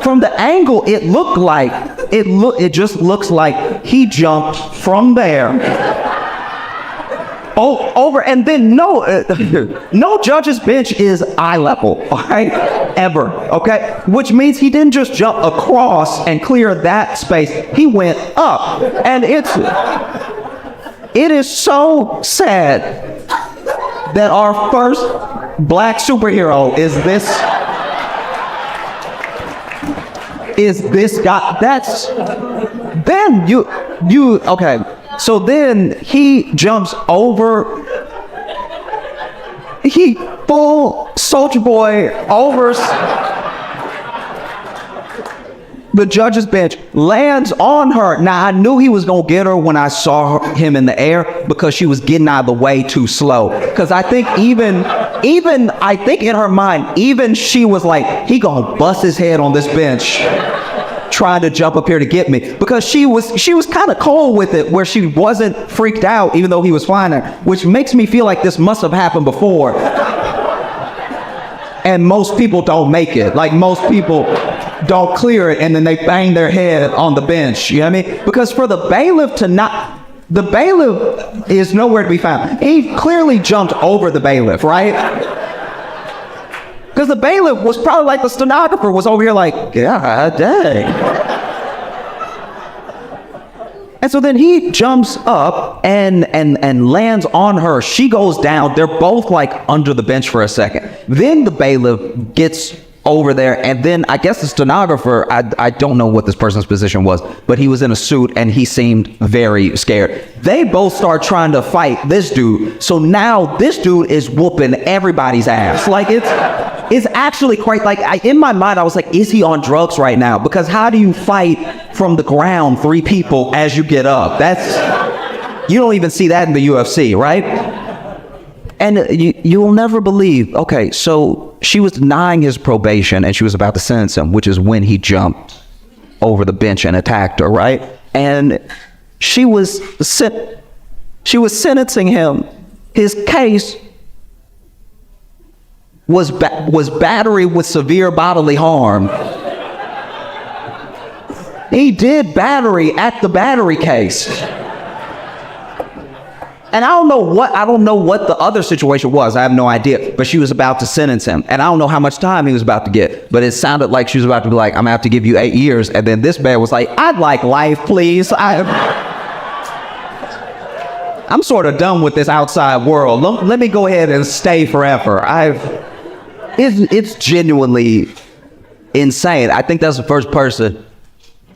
From the angle, it just looks like he jumped from there over, and then no judge's bench is eye level, all right, ever, okay? Which means he didn't just jump across and clear that space. He went up, and it is so sad that our first black superhero is this guy. That's then you okay. So then he jumps over, he full Soldier Boy over the judge's bench, lands on her. Now, I knew he was going to get her when I saw him in the air because she was getting out of the way too slow. Because I think even I think in her mind, even she was like, he going to bust his head on this bench trying to jump up here to get me, because she was kind of cold with it, where she wasn't freaked out even though he was flying there, which makes me feel like this must have happened before. And most people don't make it. Like, most people don't clear it and then they bang their head on the bench, you know what I mean? Because for the bailiff the bailiff is nowhere to be found. He clearly jumped over the bailiff, right? Because the bailiff was probably like the stenographer was over here like, yeah, dang. And so then he jumps up and lands on her. She goes down. They're both like under the bench for a second. Then the bailiff gets over there, and then I guess the stenographer, I don't know what this person's position was, but he was in a suit and he seemed very scared. They both start trying to fight this dude. So now this dude is whooping everybody's ass. Like, it's actually quite like, in my mind I was like, is he on drugs right now? Because how do you fight from the ground 3 people as you get up? You don't even see that in the UFC, right? And you will never believe, okay, so she was denying his probation and she was about to sentence him, which is when he jumped over the bench and attacked her, right? And she was sentencing him. His case was battery with severe bodily harm. He did battery at the battery case. And I don't know what the other situation was. I have no idea. But she was about to sentence him. And I don't know how much time he was about to get. But it sounded like she was about to be like, I'm going to have to give you 8 years. And then this man was like, I'd like life, please. I'm sort of done with this outside world. Let me go ahead and stay forever. It's genuinely insane. I think that's the first person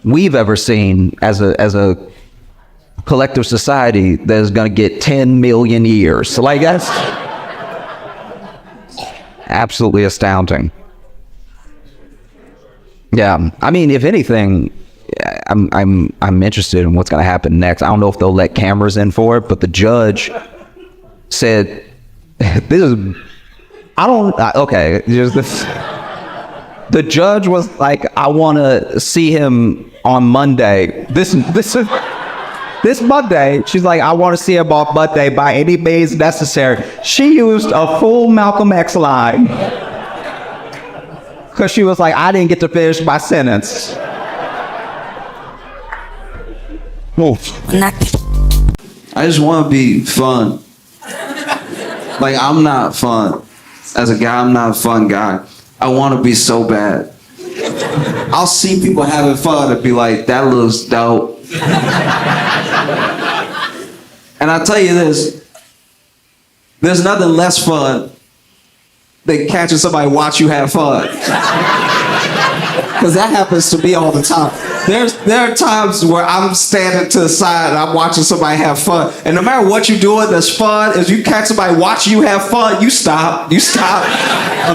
we've ever seen as a collective society that is going to get 10 million years. Like, that's absolutely astounding. Yeah, I mean, if anything, I'm interested in what's going to happen next. I don't know if they'll let cameras in for it, but the judge said, the judge was like, I want to see him on Monday. This Monday, she's like, I want to see him on Monday by any means necessary. She used a full Malcolm X line. Because she was like, I didn't get to finish my sentence. I just want to be fun. Like, I'm not fun. As a guy, I'm not a fun guy. I want to be so bad. I'll see people having fun and be like, that looks dope. And I'll tell you this, there's nothing less fun than catching somebody watch you have fun. Because that happens to me all the time. There are times where I'm standing to the side and I'm watching somebody have fun. And no matter what you're doing that's fun, as you catch somebody watching you have fun, you stop. You stop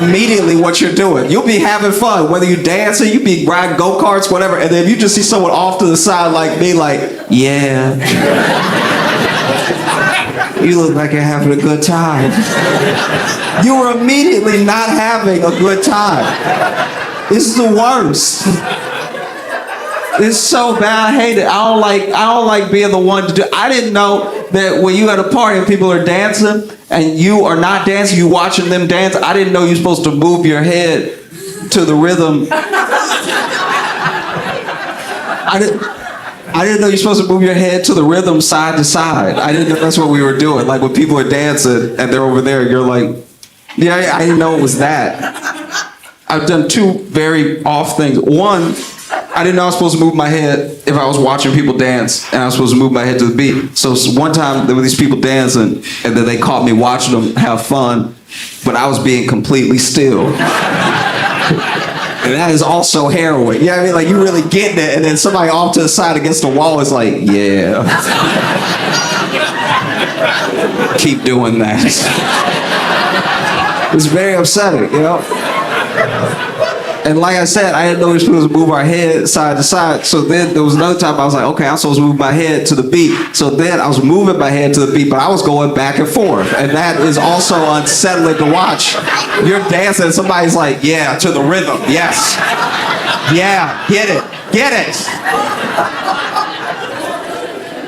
immediately what you're doing. You'll be having fun. Whether you're dancing, you be riding go-karts, whatever. And then if you just see someone off to the side like me, like, yeah. You look like you're having a good time. You were immediately not having a good time. This is the worst. It's so bad. I hate it. I don't like being the one to do. I didn't know that when you at a party and people are dancing and you are not dancing, you watching them dance. I didn't know you're supposed to move your head to the rhythm. I didn't know you're supposed to move your head to the rhythm side to side. I didn't know that's what we were doing. Like when people are dancing and they're over there, you're like, yeah, I didn't know it was that. I've done two very off things. One, I didn't know I was supposed to move my head if I was watching people dance, and I was supposed to move my head to the beat. So one time there were these people dancing, and then they caught me watching them have fun, but I was being completely still. And that is also heroin. You know what I mean? Like, you really getting it, and then somebody off to the side against the wall is like, yeah. Keep doing that. It's very upsetting, you know? And like I said, I didn't know we were supposed to move our head side to side. So then there was another time I was like, okay, I'm supposed to move my head to the beat. So then I was moving my head to the beat, but I was going back and forth. And that is also unsettling to watch. You're dancing and somebody's like, yeah, to the rhythm. Yes. Yeah, get it. Get it.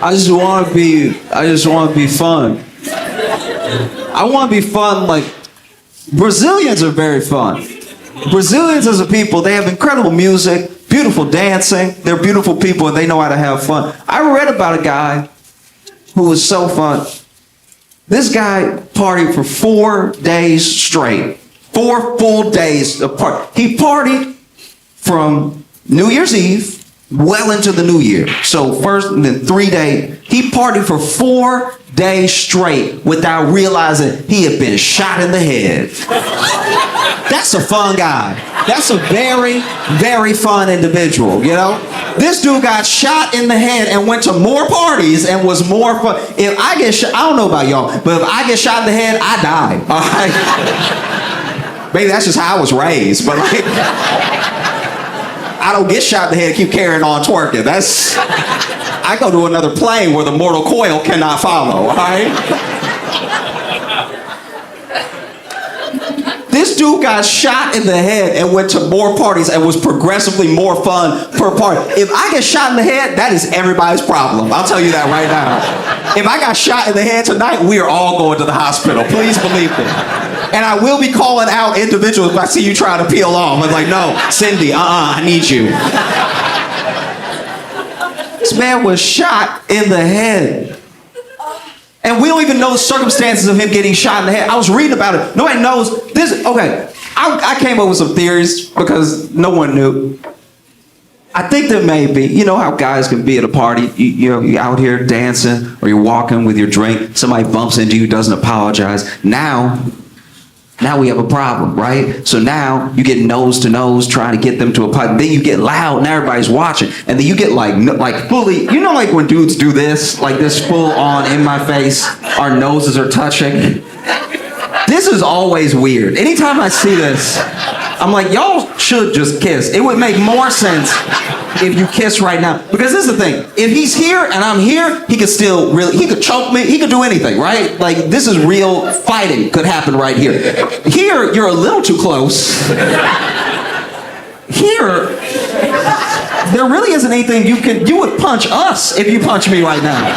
I just want to be fun. I want to be fun. Like, Brazilians are very fun. Brazilians as a people, they have incredible music, beautiful dancing. They're beautiful people and they know how to have fun. I read about a guy who was so fun. This guy partied for 4 days straight. 4 full days of party. He partied from New Year's Eve well into the new year. So first and then 3 days. He partied for 4 days straight without realizing he had been shot in the head. That's a fun guy. That's a very, very fun individual, you know? This dude got shot in the head and went to more parties and was more fun. If I get shot, I don't know about y'all, but if I get shot in the head, I die. All right? Maybe that's just how I was raised, but like, I don't get shot in the head and keep carrying on twerking. I go to another plane where the mortal coil cannot follow, all right? This dude got shot in the head and went to more parties and was progressively more fun per party. If I get shot in the head, that is everybody's problem. I'll tell you that right now. If I got shot in the head tonight, we are all going to the hospital. Please believe me. And I will be calling out individuals if I see you trying to peel off. I'm like, no, Cindy, I need you. This man was shot in the head. And we don't even know the circumstances of him getting shot in the head. I was reading about it. Nobody knows this. Okay, I came up with some theories because no one knew. I think there may be, you know how guys can be at a party, you're out here dancing or you're walking with your drink, somebody bumps into you, doesn't apologize. Now we have a problem, right? So now you get nose to nose trying to get them to a party. Then you get loud and everybody's watching. And then you get like fully, you know, like when dudes do this, like this full on in my face, our noses are touching. This is always weird. Anytime I see this, I'm like, y'all should just kiss. It would make more sense if you kiss right now. Because this is the thing. If he's here and I'm here, he could choke me. He could do anything, right? Like, this is real fighting could happen right here. Here, you're a little too close. Here, there really isn't anything you would punch us if you punch me right now.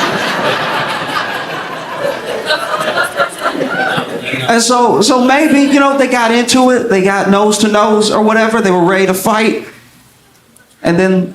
And so maybe, you know, they got into it, they got nose to nose or whatever, they were ready to fight. And then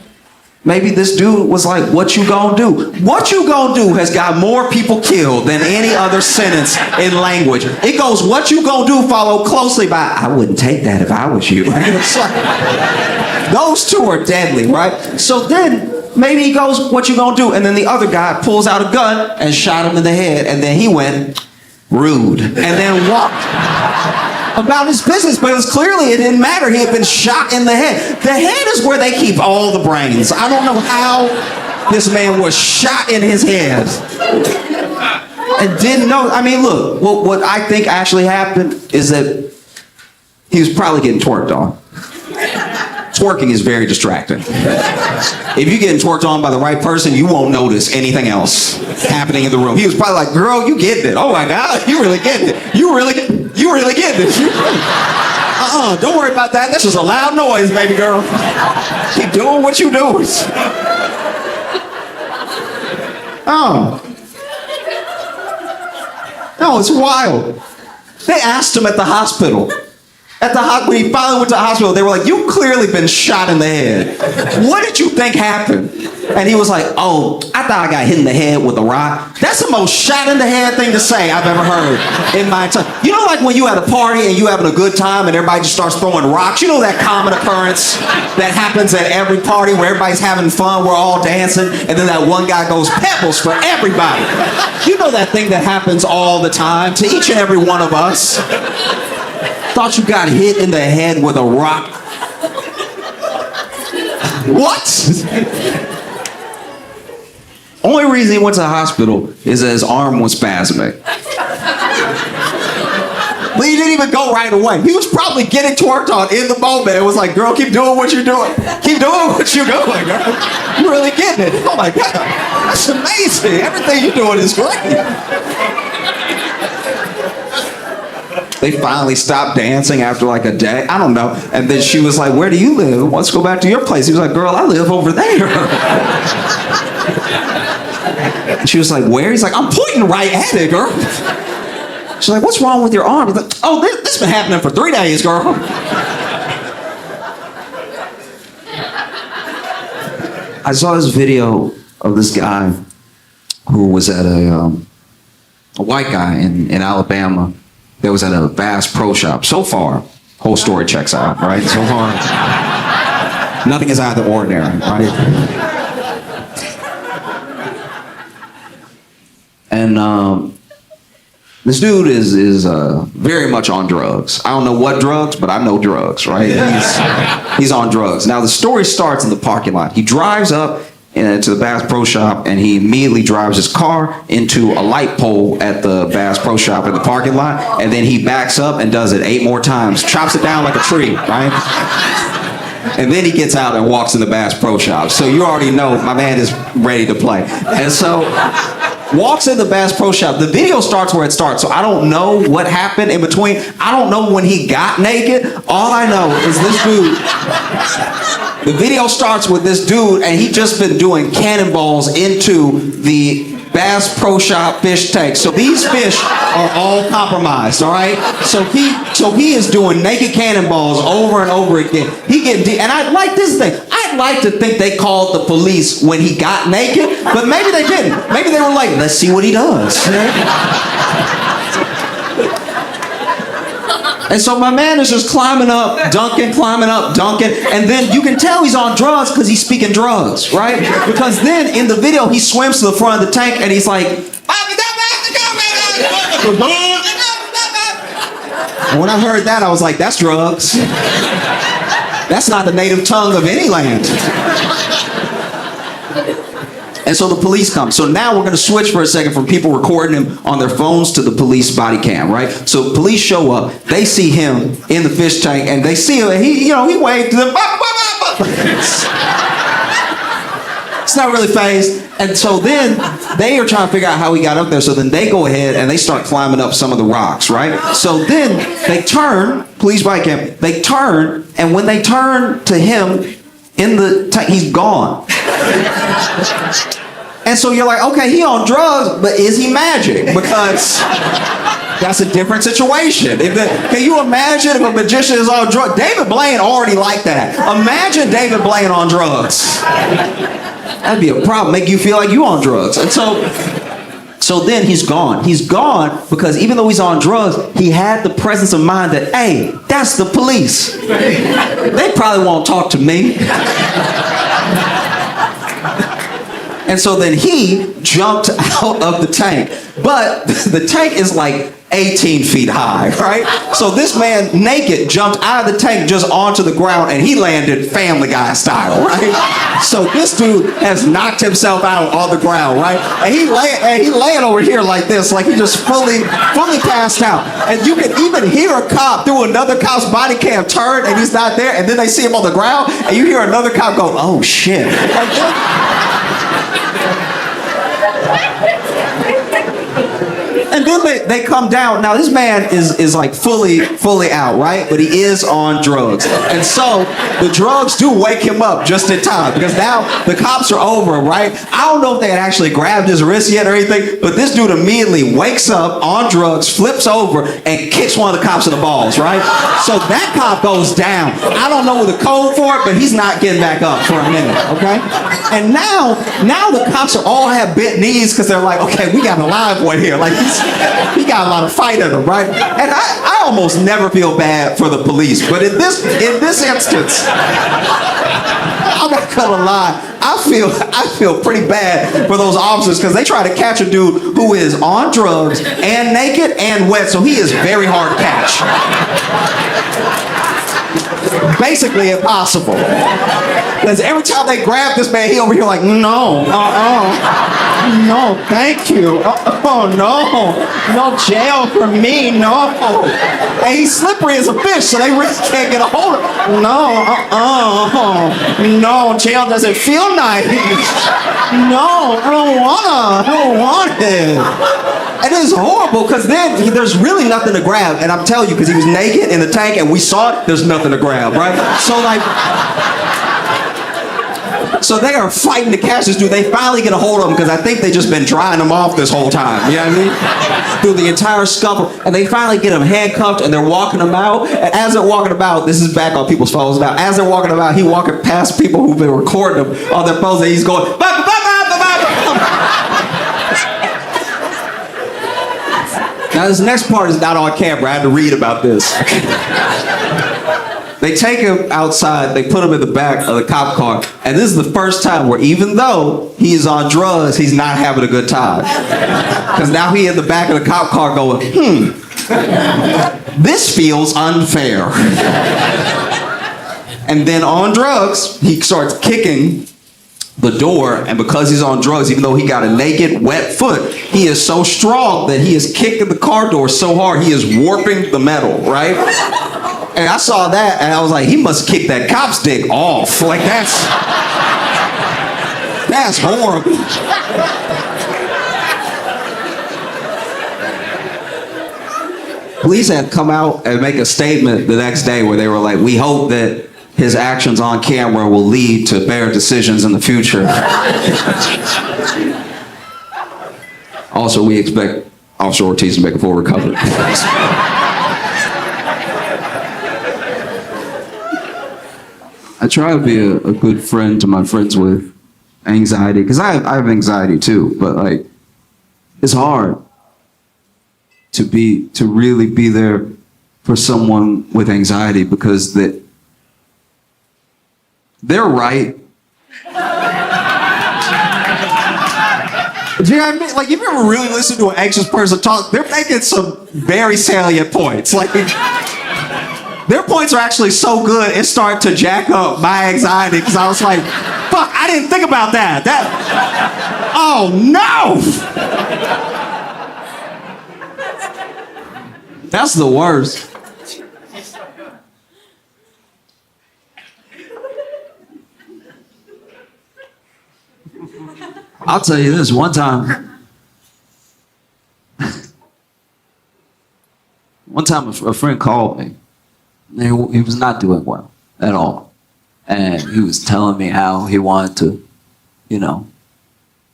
maybe this dude was like, what you gonna do? What you gonna do has got more people killed than any other sentence in language. It goes, what you gonna do, followed closely by, I wouldn't take that if I was you. It's like, those two are deadly, right? So then maybe he goes, what you gonna do? And then the other guy pulls out a gun and shot him in the head. And then he went, rude, and then walked. about his business, but it didn't matter. He had been shot in the head. The head is where they keep all the brains. I don't know how this man was shot in his head and didn't know. I mean, look, what I think actually happened is that he was probably getting twerked on. Twerking is very distracting. If you're getting twerked on by the right person, you won't notice anything else happening in the room. He was probably like, girl, you getting it. Oh my God, you really getting it. You really getting it. Don't worry about that. That's just a loud noise, baby girl. Keep doing what you do. Oh. No, it's wild. They asked him at the hospital. When he finally went to the hospital, they were like, you've clearly been shot in the head. What did you think happened? And he was like, oh, I thought I got hit in the head with a rock. That's the most shot in the head thing to say I've ever heard in my time. You know, like when you at a party and you having a good time and everybody just starts throwing rocks? You know that common occurrence that happens at every party where everybody's having fun, we're all dancing, and then that one guy goes pebbles for everybody. You know that thing that happens all the time to each and every one of us. Thought you got hit in the head with a rock. What? Only reason he went to the hospital is that his arm was spasmic. But he didn't even go right away. He was probably getting twerked on in the moment. It was like, girl, keep doing what you're doing. Keep doing what you're doing, girl. You're really getting it. Oh my God. That's amazing. Everything you're doing is great. They finally stopped dancing after like a day. I don't know. And then she was like, where do you live? Let's go back to your place. He was like, girl, I live over there. And she was like, where? He's like, I'm pointing right at it, girl. She's like, what's wrong with your arm? He's like, oh, this has been happening for 3 days, girl. I saw this video of this guy who was at a white guy in Alabama that was at a Bass Pro Shop. So far, whole story checks out, right? So far, nothing is out of the ordinary, right? And this dude is very much on drugs. I don't know what drugs, but I know drugs, right? He's on drugs. Now, the story starts in the parking lot. He drives up to the Bass Pro Shop, and he immediately drives his car into a light pole at the Bass Pro Shop in the parking lot, and then he backs up and does it 8 more times, chops it down like a tree, right? And then he gets out and walks in the Bass Pro Shop. So you already know my man is ready to play. And so walks in the Bass Pro Shop. The video starts where it starts, so I don't know what happened in between. I don't know when he got naked. All I know is this dude. The video starts with this dude, and he just been doing cannonballs into the Bass Pro Shop fish tank. So these fish are all compromised, all right? So he is doing naked cannonballs over and over again. He getting deep, and I like this thing. I'd like to think they called the police when he got naked, but maybe they didn't. Maybe they were like, let's see what he does. And so my man is just climbing up, dunking, and then you can tell he's on drugs because he's speaking drugs, right? Because then in the video, he swims to the front of the tank and he's like, and when I heard that, I was like, that's drugs. That's not the native tongue of any land. And so the police come. So now we're going to switch for a second from people recording him on their phones to the police body cam, right? So police show up. They see him in the fish tank, and they see him. And he waved to them. It's not really phased. And so then they are trying to figure out how he got up there. So then they go ahead and they start climbing up some of the rocks, right? So then they turn, police body cam. They turn, and when they turn to him in the tank, he's gone. And so you're like, okay, he on drugs, but is he magic? Because that's a different situation. Can you imagine if a magician is on drugs? David Blaine already liked that. Imagine David Blaine on drugs. That'd be a problem. Make you feel like you on drugs. And so then he's gone. He's gone because even though he's on drugs, he had the presence of mind that, hey, that's the police. They probably won't talk to me. And so then he jumped out of the tank. But the tank is like 18 feet high, right? So this man naked jumped out of the tank just onto the ground and he landed Family Guy style, right? So this dude has knocked himself out on the ground, right? And he laying over here like this, like he just fully passed out. And you can even hear a cop through another cop's body cam turn and he's not there, and then they see him on the ground and you hear another cop go, oh shit. And then they come down. Now this man is like fully out, right? But he is on drugs. And so the drugs do wake him up just in time because now the cops are over him, right? I don't know if they had actually grabbed his wrist yet or anything, but this dude immediately wakes up on drugs, flips over, and kicks one of the cops in the balls, right? So that cop goes down. I don't know the code for it, but he's not getting back up for a minute, okay? And now the cops are all have bent knees because they're like, okay, we got a live one here. Like he got a lot of fight in him, right? And I almost never feel bad for the police, but in this instance, I'm not gonna lie, I feel pretty bad for those officers because they try to catch a dude who is on drugs and naked and wet, so he is very hard to catch. Basically impossible. Because every time they grab this man, he over here like, no, no, thank you. Oh, no, no jail for me, no. And he's slippery as a fish, so they really can't get a hold of him. No, no, jail doesn't feel nice. No, I don't want it. And it's horrible because then there's really nothing to grab. And I'm telling you, because he was naked in the tank and we saw it, there's nothing to grab, right? So they are fighting to catch this dude. They finally get a hold of him because I think they just been drying him off this whole time. You know what I mean? Through the entire scuffle. And they finally get him handcuffed and they're walking him out. And as they're walking about, this is back on people's phones now. As they're walking about, he walking past people who've been recording him on their phones and he's going, bah, bah, bah, bah, bah, bah. Now this next part is not on camera. I had to read about this. They take him outside, they put him in the back of the cop car, and this is the first time where even though he is on drugs, he's not having a good time. Because now he in the back of the cop car going, this feels unfair. And then on drugs, he starts kicking the door, and because he's on drugs, even though he got a naked, wet foot, he is so strong that he is kicking the car door so hard, he is warping the metal, right? And I saw that, and I was like, he must kick that cop's dick off. Like, that's horrible. Police had come out and make a statement the next day where they were like, we hope that his actions on camera will lead to better decisions in the future. Also, we expect Officer Ortiz to make a full recovery. I try to be a good friend to my friends with anxiety, because I have anxiety too, but like, it's hard to really be there for someone with anxiety because they're right. Do you know what I mean? Like, if you ever really listen to an anxious person talk, they're making some very salient points. Like, their points are actually so good, it started to jack up my anxiety because I was like, fuck, I didn't think about that. Oh no! That's the worst. I'll tell you this, one time a friend called me. He was not doing well at all. And he was telling me how he wanted to,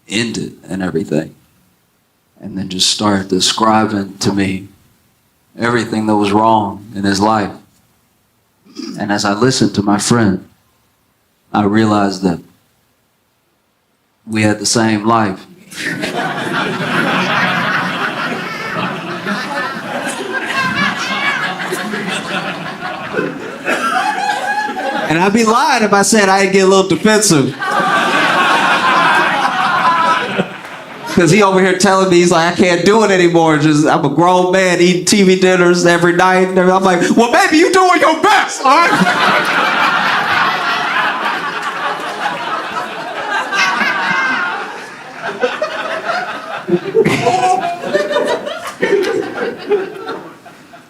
end it and everything. And then just started describing to me everything that was wrong in his life. And as I listened to my friend, I realized that we had the same life. And I'd be lying if I said I'd get a little defensive. Because he over here telling me, he's like, I can't do it anymore. I'm a grown man eating TV dinners every night. And I'm like, well, baby, you doing your best, all right?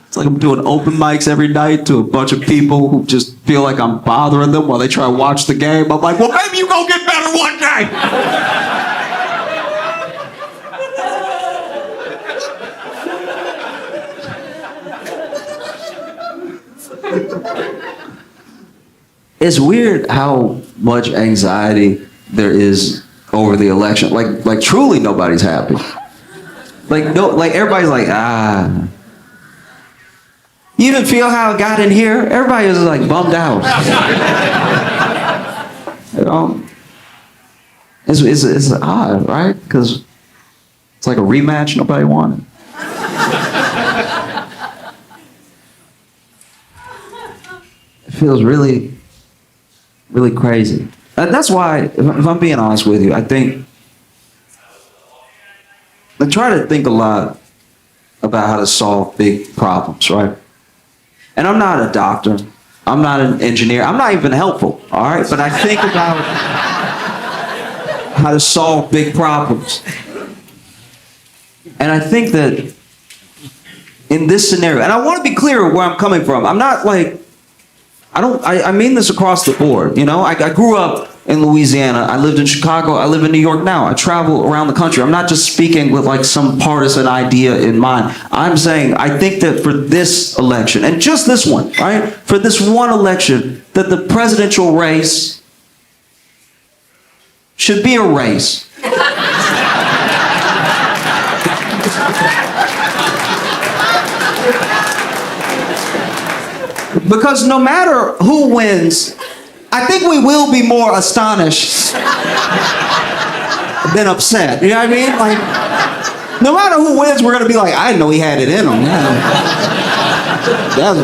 It's like I'm doing open mics every night to a bunch of people who just feel like I'm bothering them while they try to watch the game. I'm like, well, maybe you gonna get better one day. It's weird how much anxiety there is over the election. Like truly nobody's happy. Like everybody's like, ah. You even feel how it got in here? Everybody was like bummed out. You know? It's odd, right? Because it's like a rematch nobody wanted. It feels really, really crazy. That's why, if I'm being honest with you, I try to think a lot about how to solve big problems, right? And I'm not a doctor. I'm not an engineer. I'm not even helpful, all right? But I think about how to solve big problems. And I think that in this scenario, and I want to be clear where I'm coming from. I'm not like, I mean this across the board, you know? I grew up in Louisiana. I lived in Chicago. I live in New York now. I travel around the country. I'm not just speaking with like some partisan idea in mind. I'm saying I think that for this election, and just this one, right? For this one election, that the presidential race should be a race. Because no matter who wins, I think we will be more astonished than upset. You know what I mean? Like, no matter who wins, we're gonna be like, I didn't know he had it in him.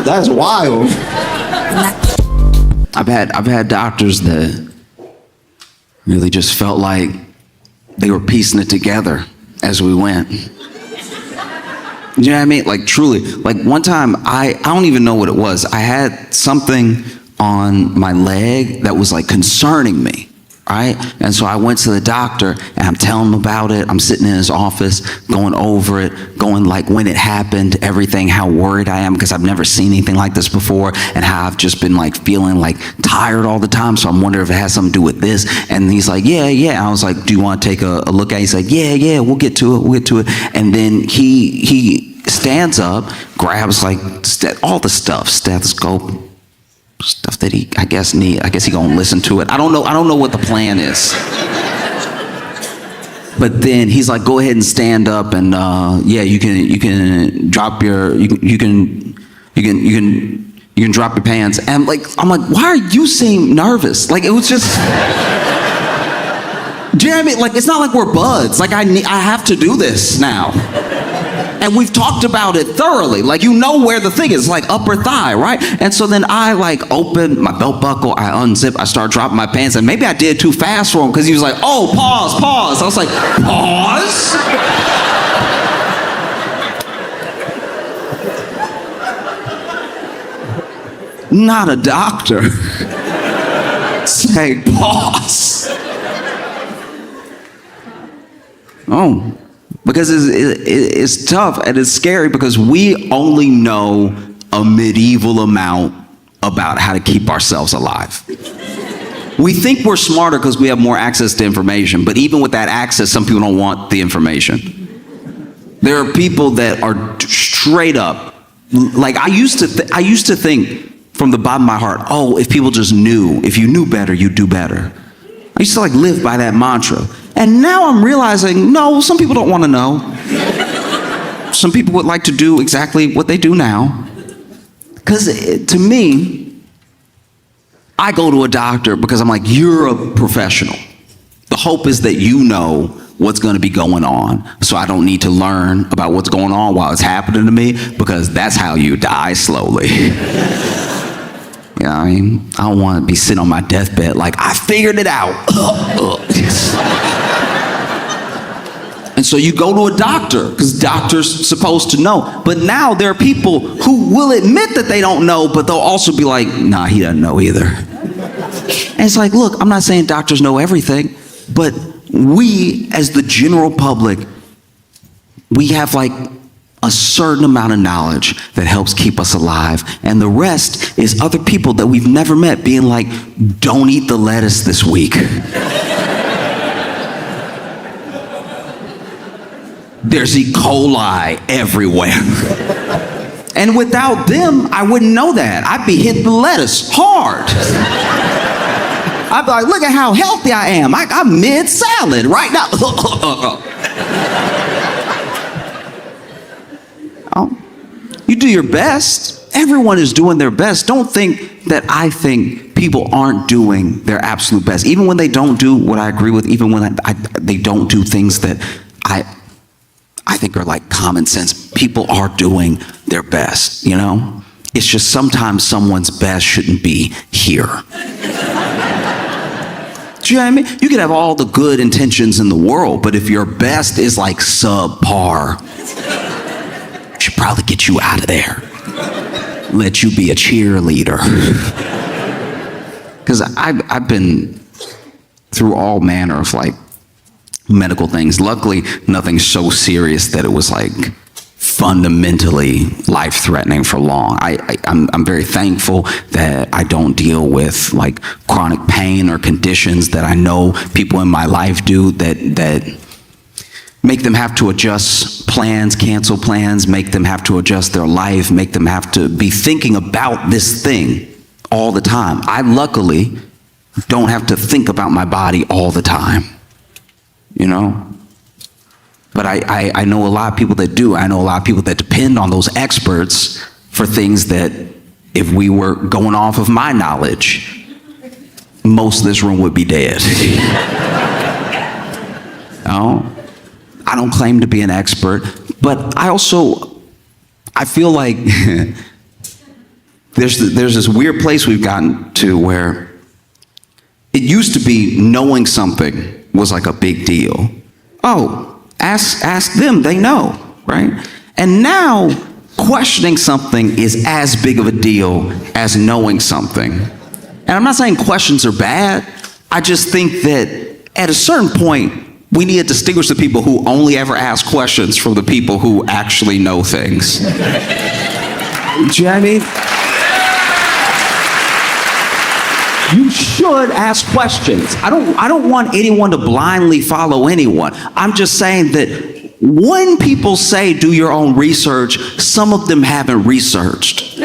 That's wild. I've had doctors that really just felt like they were piecing it together as we went. You know what I mean? Like truly, like one time I don't even know what it was. I had something on my leg that was like concerning me, right? And so I went to the doctor and I'm telling him about it. I'm sitting in his office going over it, going like when it happened, everything, how worried I am because I've never seen anything like this before, and how I've just been like feeling like tired all the time. So I'm wondering if it has something to do with this. And he's like, yeah. And I was like, do you want to take a look at it? He's like, yeah, we'll get to it. And then he stands up, grabs like all the stuff, stethoscope, stuff that he I guess he gonna listen to it. I don't know what the plan is. But then he's like, go ahead and stand up, and you can drop your you can drop your pants. And I'm like, why are you seem nervous? Like it was just. Do you know what I mean? Like it's not like we're buds. Like I have to do this now. And we've talked about it thoroughly. Like, you know where the thing is, like upper thigh, right? And so then I like open my belt buckle, I unzip, I start dropping my pants, and maybe I did too fast for him because he was like, oh, pause. I was like, pause? Not a doctor. Say pause. Oh. Because it's tough and it's scary because we only know a medieval amount about how to keep ourselves alive. We think we're smarter because we have more access to information, but even with that access, some people don't want the information. There are people that are straight up, like I used to think from the bottom of my heart, oh, if people just knew, if you knew better, you'd do better. I used to like live by that mantra. And now I'm realizing, no, some people don't want to know. Some people would like to do exactly what they do now. Because to me, I go to a doctor because I'm like, you're a professional. The hope is that you know what's going to be going on, so I don't need to learn about what's going on while it's happening to me, because that's how you die slowly. You know what I mean? I don't want to be sitting on my deathbed like, I figured it out. And And so you go to a doctor because doctors supposed to know. But now there are people who will admit that they don't know, but they'll also be like, nah, he doesn't know either. And it's like, look, I'm not saying doctors know everything, but we as the general public, we have like a certain amount of knowledge that helps keep us alive. And the rest is other people that we've never met being like, don't eat the lettuce this week. There's E. coli everywhere. And without them, I wouldn't know that. I'd be hitting the lettuce hard. I'd be like, look at how healthy I am. I'm mid-salad right now. You do your best. Everyone is doing their best. Don't think that I think people aren't doing their absolute best. Even when they don't do what I agree with, even when they don't do things that I think are like common sense. People are doing their best, you know? It's just sometimes someone's best shouldn't be here. Do you know what I mean? You could have all the good intentions in the world, but if your best is like subpar, it should probably get you out of there. Let you be a cheerleader. Because I've been through all manner of like medical things. Luckily, nothing so serious that it was like fundamentally life-threatening for long. I'm very thankful that I don't deal with like chronic pain or conditions that I know people in my life do that make them have to adjust plans, cancel plans, make them have to adjust their life, make them have to be thinking about this thing all the time. I luckily don't have to think about my body all the time, you know? But I know a lot of people that do. I know a lot of people that depend on those experts for things that if we were going off of my knowledge, most of this room would be dead. No? I don't claim to be an expert, but I feel like there's this weird place we've gotten to where it used to be knowing something was like a big deal. Oh, ask them, they know, right? And now questioning something is as big of a deal as knowing something. And I'm not saying questions are bad. I just think that at a certain point, we need to distinguish the people who only ever ask questions from the people who actually know things. Do you know what I mean? You should ask questions. I don't want anyone to blindly follow anyone. I'm just saying that when people say do your own research, some of them haven't researched.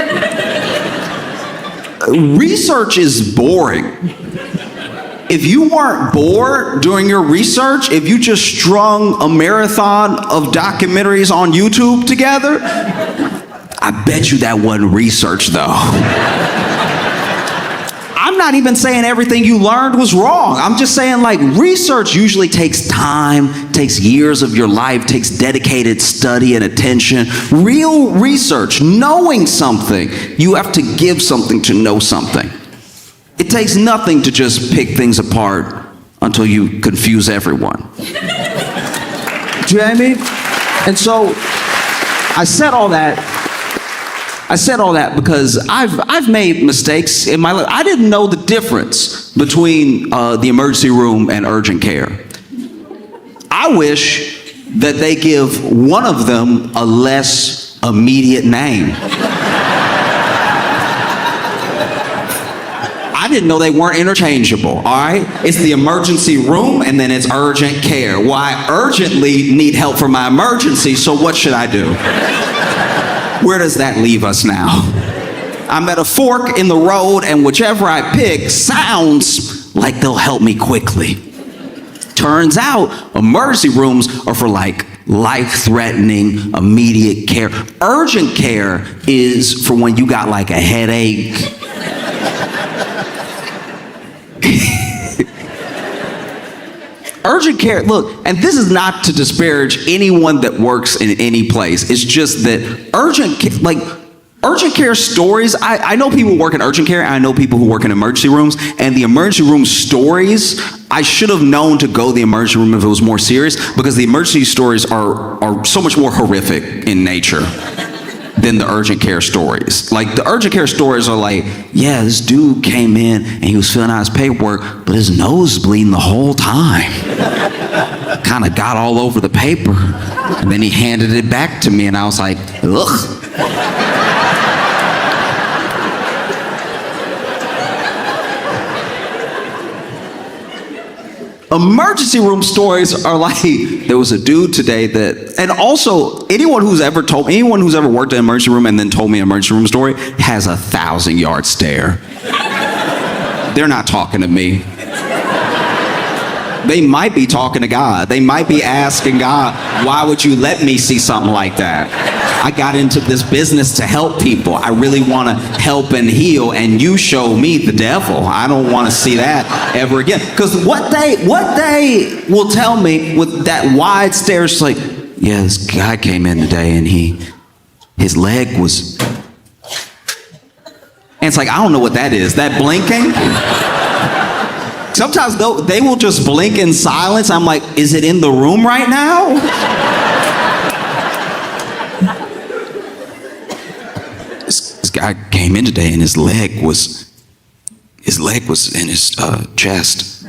Research is boring. If you weren't bored during your research, if you just strung a marathon of documentaries on YouTube together, I bet you that wasn't research though. I'm not even saying everything you learned was wrong. I'm just saying like research usually takes time, takes years of your life, takes dedicated study and attention. Real research, knowing something, you have to give something to know something. It takes nothing to just pick things apart until you confuse everyone. Do you know what I mean? And so I said all that because I've made mistakes in my life. I didn't know the difference between the emergency room and urgent care. I wish that they give one of them a less immediate name. I didn't know they weren't interchangeable, all right? It's the emergency room and then it's urgent care. Well, I urgently need help for my emergency, so what should I do? Where does that leave us now? I'm at a fork in the road and whichever I pick sounds like they'll help me quickly. Turns out emergency rooms are for like life-threatening, immediate care. Urgent care is for when you got like a headache. Urgent care, look, and this is not to disparage anyone that works in any place. It's just that urgent care, like Urgent care stories, I know people who work in urgent care, and I know people who work in emergency rooms, and the emergency room stories, I should have known to go to the emergency room if it was more serious, because the emergency stories are so much more horrific in nature than the urgent care stories. Like, the urgent care stories are like, yeah, this dude came in and he was filling out his paperwork, but his nose was bleeding the whole time. Kind of got all over the paper. And then he handed it back to me and I was like, ugh. Emergency room stories are like, there was a dude today that, and also anyone who's ever worked in an emergency room and then told me an emergency room story has a 1,000-yard stare. They're not talking to me. They might be talking to God. They might be asking God, why would you let me see something like that? I got into this business to help people. I really want to help and heal, and you show me the devil. I don't want to see that ever again. Because what they will tell me with that wide stare is like, yeah, this guy came in today and his leg was, and it's like, I don't know what that is. That blinking? Sometimes they will just blink in silence. I'm like, is it in the room right now? This guy came in today and his leg was in his chest.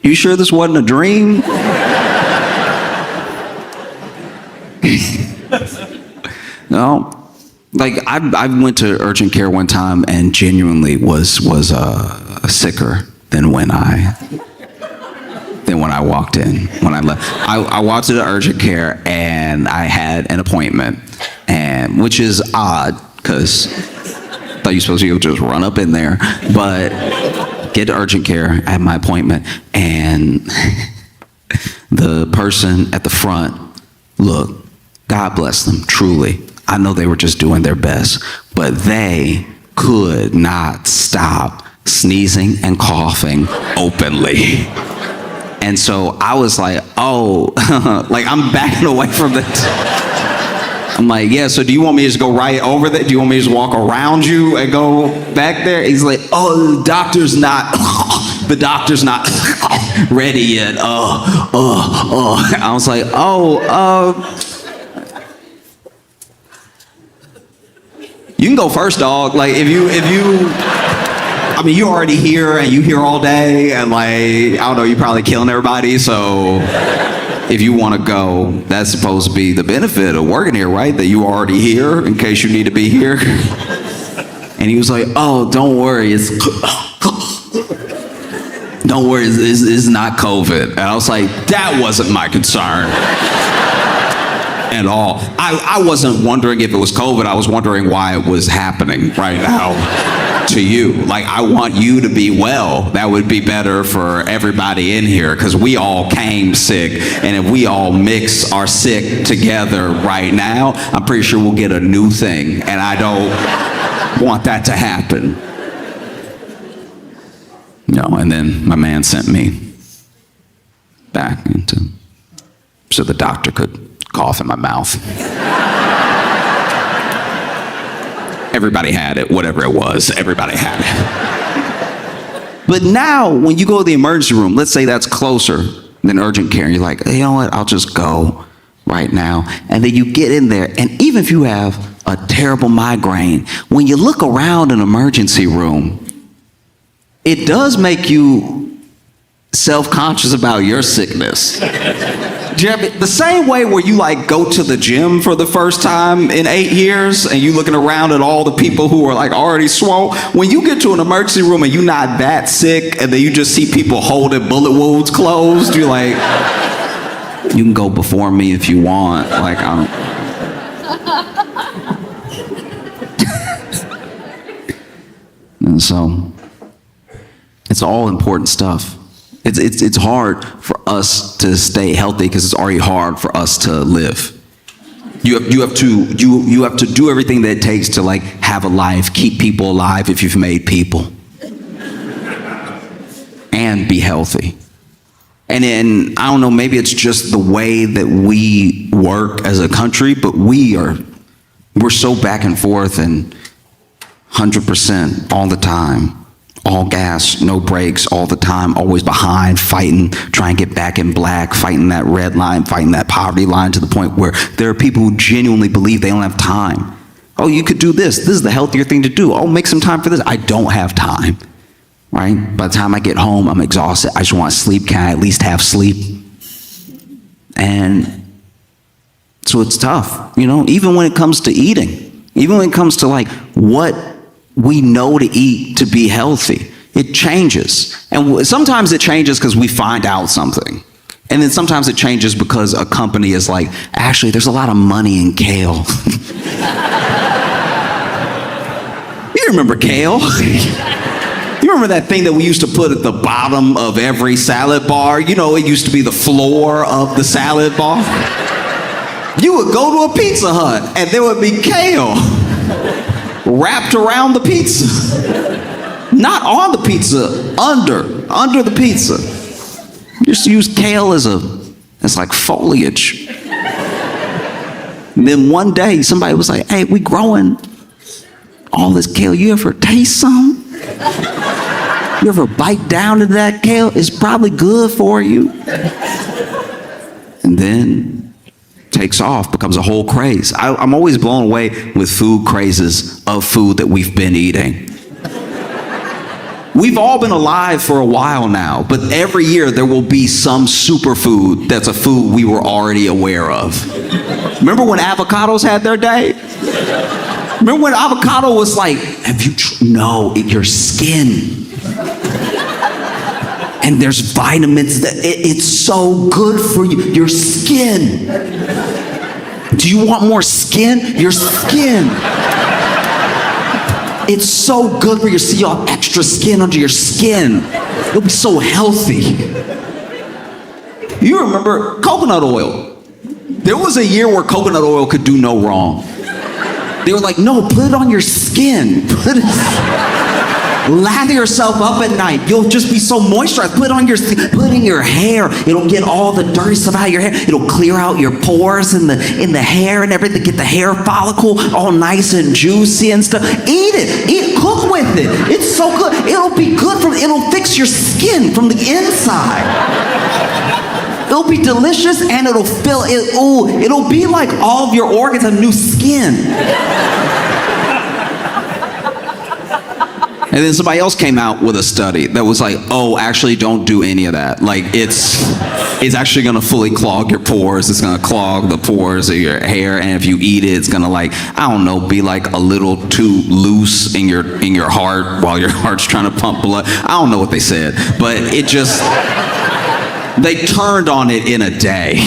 You sure this wasn't a dream? No. Like, I went to urgent care one time and genuinely was sicker than when I walked in. When I left, I walked to the urgent care and I had an appointment, and which is odd because I thought you were supposed to just run up in there, but get to urgent care at my appointment, and the person at the front, look, God bless them, truly. I know they were just doing their best, but they could not stop sneezing and coughing openly. And so I was like, oh, like I'm backing away from this. I'm like, yeah, so do you want me to just go right over there? Do you want me to just walk around you and go back there? He's like, oh, the doctor's not ready yet. I was like, you can go first, dog. Like, if you, I mean, you're already here and you here all day, and like, I don't know, you're probably killing everybody, so if you want to go, that's supposed to be the benefit of working here, right? That you already here in case you need to be here. And he was like, oh, don't worry, it's not COVID. And I was like, that wasn't my concern at all. I wasn't wondering if it was COVID. I was wondering why it was happening right now to you. Like, I want you to be well. That would be better for everybody in here, because we all came sick, and if we all mix our sick together right now, I'm pretty sure we'll get a new thing, and I don't want that to happen. No, and then my man sent me back so the doctor could cough in my mouth. Everybody had it, whatever it was, everybody had it. But now, when you go to the emergency room, let's say that's closer than urgent care, and you're like, hey, you know what, I'll just go right now. And then you get in there, and even if you have a terrible migraine, when you look around an emergency room, it does make you self-conscious about your sickness. The same way where you like go to the gym for the first time in 8 years and you looking around at all the people who are like already swole. When you get to an emergency room and you're not that sick, and then you just see people holding bullet wounds closed, you're like, you can go before me if you want. Like, and so it's all important stuff. It's hard for us to stay healthy because it's already hard for us to live. You have to do everything that it takes to like have a life, keep people alive if you've made people, and be healthy. And then I don't know, maybe it's just the way that we work as a country, but we're so back and forth and 100% all the time. All gas, no brakes, all the time, always behind, fighting, trying to get back in black, fighting that red line, fighting that poverty line, to the point where there are people who genuinely believe they don't have time. Oh, you could do this. This is the healthier thing to do. Oh, make some time for this. I don't have time, right? By the time I get home, I'm exhausted. I just want to sleep. Can I at least have sleep? And so it's tough, even when it comes to eating, even when it comes to like what we know to eat to be healthy. It changes. And sometimes it changes because we find out something. And then sometimes it changes because a company is like, actually, there's a lot of money in kale. You remember kale? You remember that thing that we used to put at the bottom of every salad bar? It used to be the floor of the salad bar. You would go to a Pizza Hut and there would be kale wrapped around the pizza. Not on the pizza, under the pizza. Just use kale as like foliage. And then one day somebody was like, hey, we growing all this kale. You ever taste some? You ever bite down into that kale? It's probably good for you. And then takes off, becomes a whole craze. I'm always blown away with food crazes of food that we've been eating. We've all been alive for a while now, but every year there will be some superfood that's a food we were already aware of. Remember when avocados had their day? Remember when avocado was like, no, your skin. And there's vitamins that it's so good for you. Your skin. Do you want more skin? Your skin. It's so good for you. See, you have extra skin under your skin. You'll be so healthy. You remember coconut oil. There was a year where coconut oil could do no wrong. They were like, no, put it on your skin. Lather yourself up at night. You'll just be so moisturized. Put it in your hair. It'll get all the dirty stuff out of your hair. It'll clear out your pores in the hair and everything. Get the hair follicle all nice and juicy and stuff. Eat it. Cook with it. It's so good. It'll be good it'll fix your skin from the inside. It'll be delicious and it'll be like all of your organs have new skin. And then somebody else came out with a study that was like, oh, actually don't do any of that. Like it's actually gonna fully clog your pores. It's gonna clog the pores of your hair. And if you eat it, it's gonna be like a little too loose in your heart while your heart's trying to pump blood. I don't know what they said, but they turned on it in a day.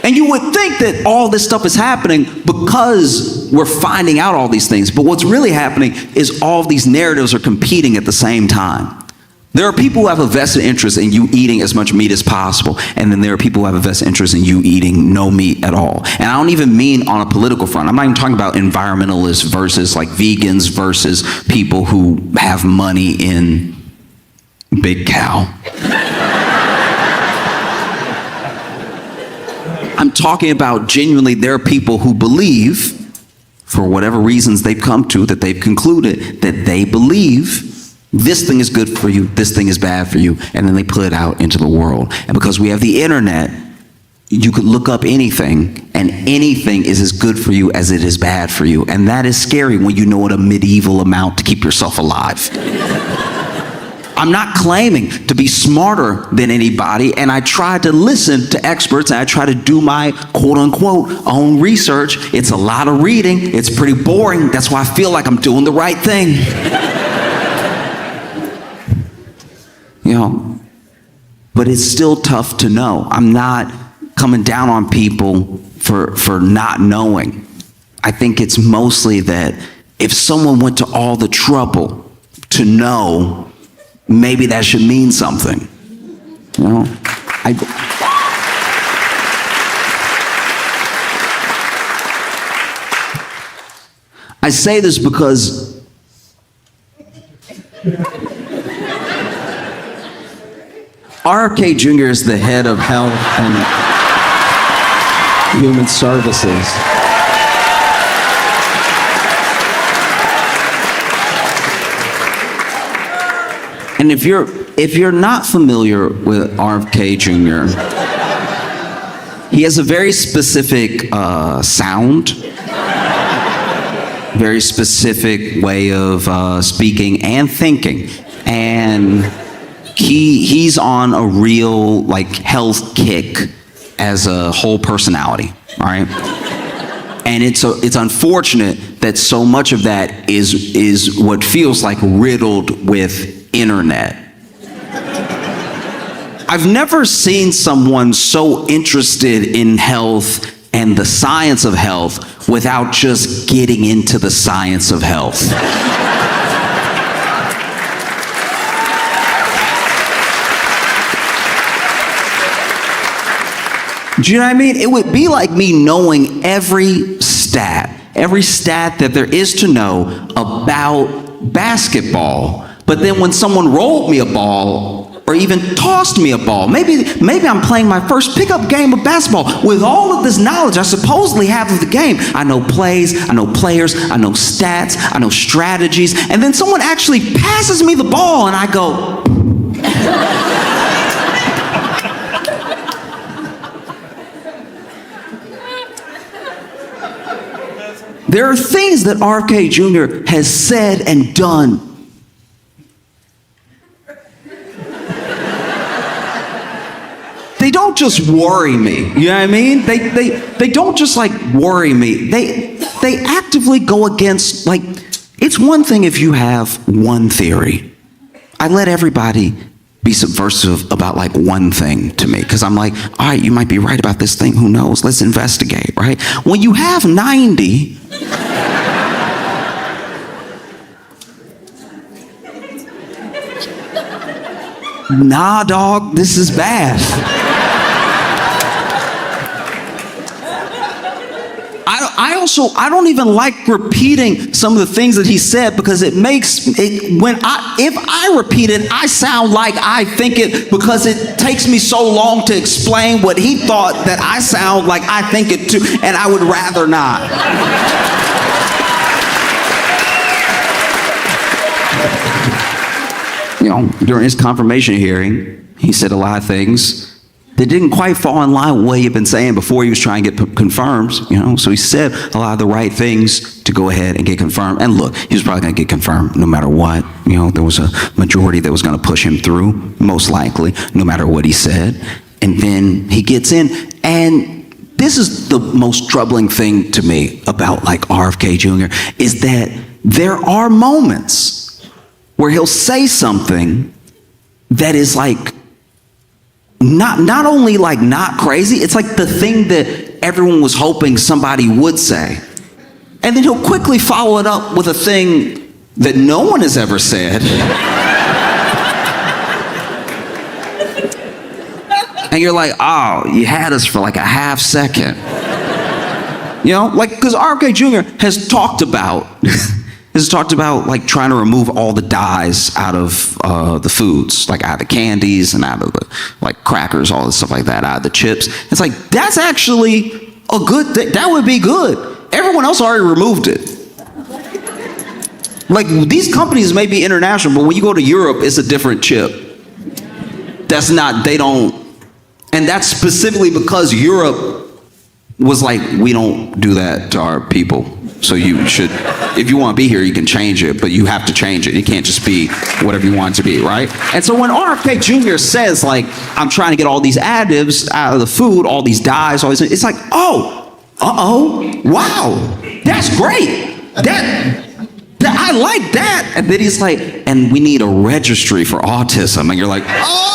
And you would think that all this stuff is happening because we're finding out all these things. But what's really happening is all these narratives are competing at the same time. There are people who have a vested interest in you eating as much meat as possible. And then there are people who have a vested interest in you eating no meat at all. And I don't even mean on a political front. I'm not even talking about environmentalists versus like vegans versus people who have money in Big Cow. I'm talking about genuinely there are people who believe, for whatever reasons they've come to, that they've concluded that they believe this thing is good for you, this thing is bad for you, and then they put it out into the world. And because we have the internet, you could look up anything, and anything is as good for you as it is bad for you. And that is scary when you know what a medieval amount to keep yourself alive. I'm not claiming to be smarter than anybody, and I try to listen to experts, and I try to do my quote-unquote own research. It's a lot of reading. It's pretty boring. That's why I feel like I'm doing the right thing. But it's still tough to know. I'm not coming down on people for not knowing. I think it's mostly that if someone went to all the trouble to know, maybe that should mean something. I say this because RFK Jr. is the head of health and human services. And if you're not familiar with RFK Jr., he has a very specific sound, very specific way of speaking and thinking, and he's on a real like health kick as a whole personality, all right? And it's unfortunate that so much of that is what feels like riddled with internet. I've never seen someone so interested in health and the science of health without just getting into the science of health. Do you know what I mean? It would be like me knowing every stat that there is to know about basketball. But then when someone rolled me a ball or even tossed me a ball, maybe I'm playing my first pickup game of basketball. With all of this knowledge I supposedly have of the game, I know plays, I know players, I know stats, I know strategies, and then someone actually passes me the ball and I go, there are things that RFK Jr. has said and done they don't just worry me. You know what I mean? They don't just like worry me. They actively go against, like, it's one thing if you have one theory. I let everybody be subversive about like one thing to me because I'm like, all right, you might be right about this thing. Who knows? Let's investigate, right? When you have 90, nah, dog, this is bad. I don't even like repeating some of the things that he said because it makes it, if I repeat it, I sound like I think it because it takes me so long to explain what he thought that I sound like I think it too, and I would rather not. You know, during his confirmation hearing, he said a lot of things that didn't quite fall in line with what he had been saying before he was trying to get confirmed, you know. So he said a lot of the right things to go ahead and get confirmed. And look, he was probably going to get confirmed no matter what. You know, there was a majority that was going to push him through, most likely, no matter what he said. And then he gets in, and this is the most troubling thing to me about like RFK Jr. is that there are moments where he'll say something that is like not only like not crazy, it's like the thing that everyone was hoping somebody would say. And then he'll quickly follow it up with a thing that no one has ever said. And you're like, oh, you had us for like a half second. You know, like, because RFK Jr. has talked about like trying to remove all the dyes out of the foods, like out of the candies and out of the like crackers, all this stuff like that, out of the chips. It's like, that's actually a good thing. That would be good. Everyone else already removed it. Like, these companies may be international, but when you go to Europe, it's a different chip. That's not, they don't, and that's specifically because Europe was like, we don't do that to our people. So you should, if you want to be here, you can change it, but you have to change it. It can't just be whatever you want it to be, right? And so when RFK Jr. says, like, I'm trying to get all these additives out of the food, all these dyes, all these, it's like, oh, wow, that's great. That I like that. And then he's like, and we need a registry for autism. And you're like, oh!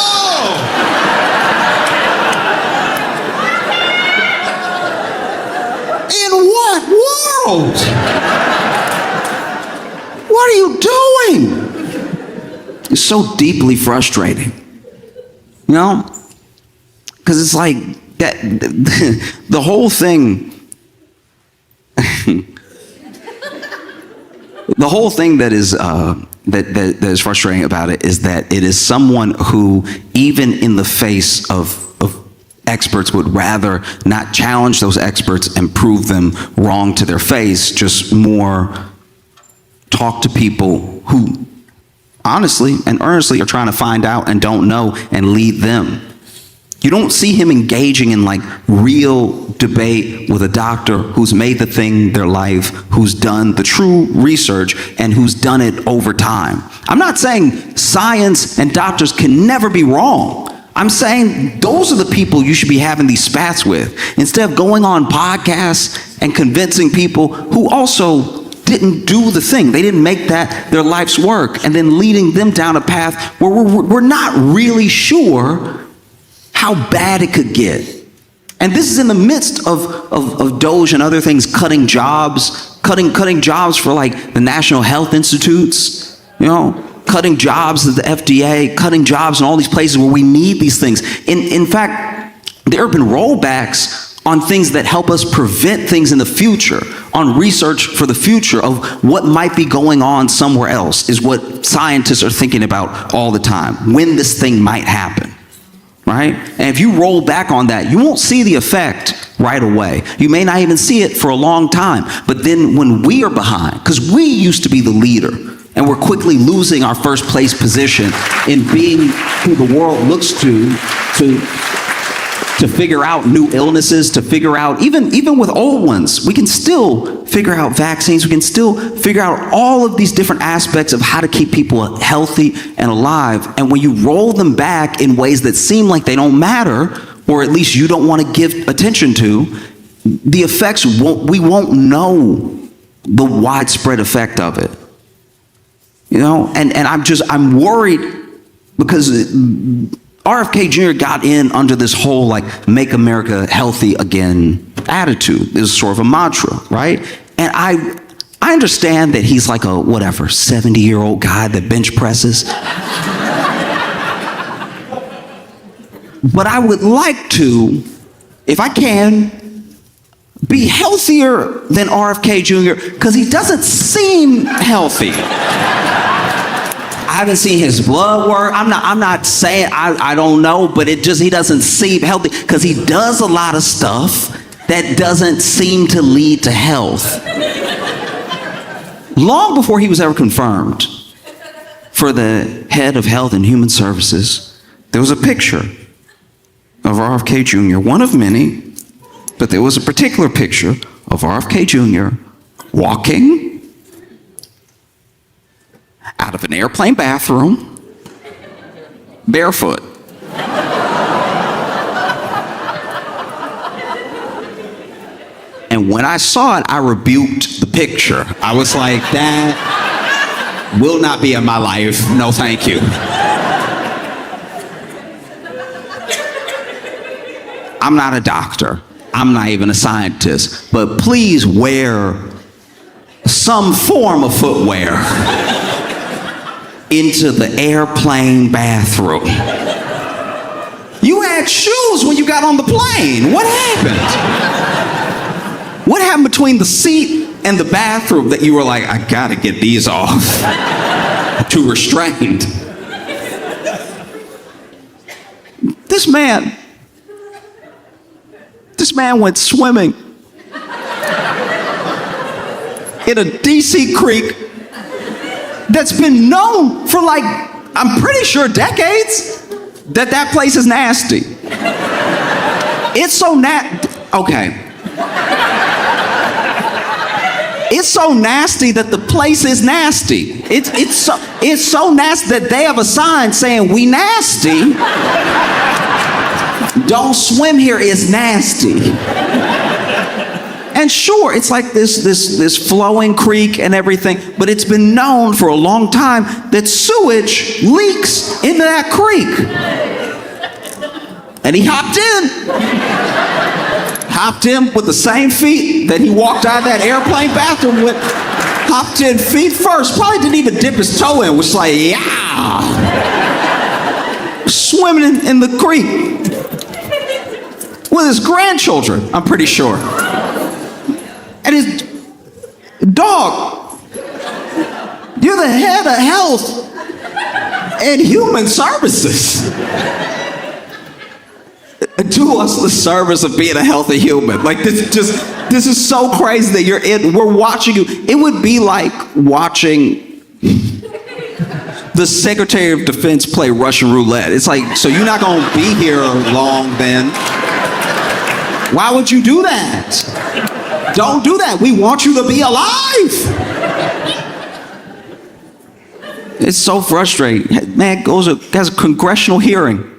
In what world? What are you doing? It's so deeply frustrating. You know? Because it's like that the whole thing The whole thing that is that is frustrating about it is that it is someone who, even in the face of experts, would rather not challenge those experts and prove them wrong to their face, just more talk to people who honestly and earnestly are trying to find out and don't know and lead them. You don't see him engaging in like real debate with a doctor who's made the thing their life, who's done the true research, and who's done it over time. I'm not saying science and doctors can never be wrong. I'm saying those are the people you should be having these spats with, instead of going on podcasts and convincing people who also didn't do the thing. They didn't make that their life's work, and then leading them down a path where we're not really sure how bad it could get. And this is in the midst of Doge and other things cutting jobs for like the National Health Institutes, cutting jobs at the FDA, cutting jobs in all these places where we need these things. In fact, there have been rollbacks on things that help us prevent things in the future, on research for the future of what might be going on somewhere else, is what scientists are thinking about all the time, when this thing might happen. Right? And if you roll back on that, you won't see the effect right away. You may not even see it for a long time. But then when we are behind, because we used to be the leader, and we're quickly losing our first place position in being who the world looks to figure out new illnesses, to figure out, even with old ones, we can still figure out vaccines, we can still figure out all of these different aspects of how to keep people healthy and alive. And when you roll them back in ways that seem like they don't matter, or at least you don't want to give attention to, the effects we won't know the widespread effect of it. And I'm worried because RFK Jr. got in under this whole like make America healthy again attitude. This is sort of a mantra, right? And I understand that he's like a 70-year-old guy that bench presses. But I would like to, if I can, be healthier than RFK Jr. because he doesn't seem healthy. I haven't seen his blood work. I'm not saying I don't know, but he doesn't seem healthy because he does a lot of stuff that doesn't seem to lead to health. Long before he was ever confirmed for the head of Health and Human Services, there was a picture of RFK Jr., one of many, but there was a particular picture of RFK Jr. walking out of an airplane bathroom, barefoot. And when I saw it, I rebuked the picture. I was like, that will not be in my life. No, thank you. I'm not a doctor. I'm not even a scientist. But please wear some form of footwear into the airplane bathroom. You had shoes when you got on the plane. What happened? What happened between the seat and the bathroom that you were like, I gotta get these off? Too restrained. This man went swimming in a DC creek that's been known for like, I'm pretty sure decades, that place is nasty. It's so okay. It's so nasty that the place is nasty. It's so nasty that they have a sign saying, we nasty. Don't swim here, it's nasty. And sure, it's like this flowing creek and everything, but it's been known for a long time that sewage leaks into that creek. And he hopped in with the same feet that he walked out of that airplane bathroom with. Hopped in feet first, probably didn't even dip his toe in, was like, yeah. Swimming in the creek with his grandchildren, I'm pretty sure. And his dog You're the head of health and human services. Do us the service of being a healthy human. Like this is so crazy that we're watching you. It would be like watching the Secretary of Defense play Russian roulette. It's like, so you're not gonna be here long then. Why would you do that? Don't do that. We want you to be alive. It's so frustrating. Man, has a congressional hearing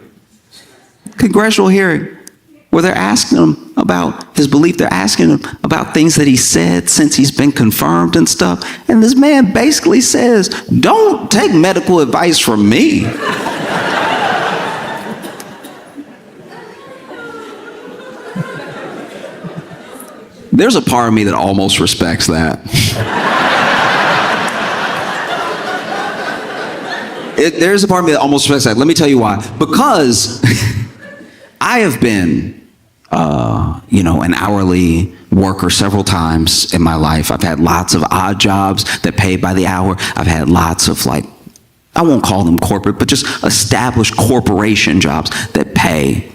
where they're asking him about his belief. They're asking him about things that he said since he's been confirmed and stuff. And this man basically says, don't take medical advice from me. There's a part of me that almost respects that. There's a part of me that almost respects that. Let me tell you why. Because I have been, an hourly worker several times in my life. I've had lots of odd jobs that pay by the hour. I've had lots of I won't call them corporate, but just established corporation jobs that pay,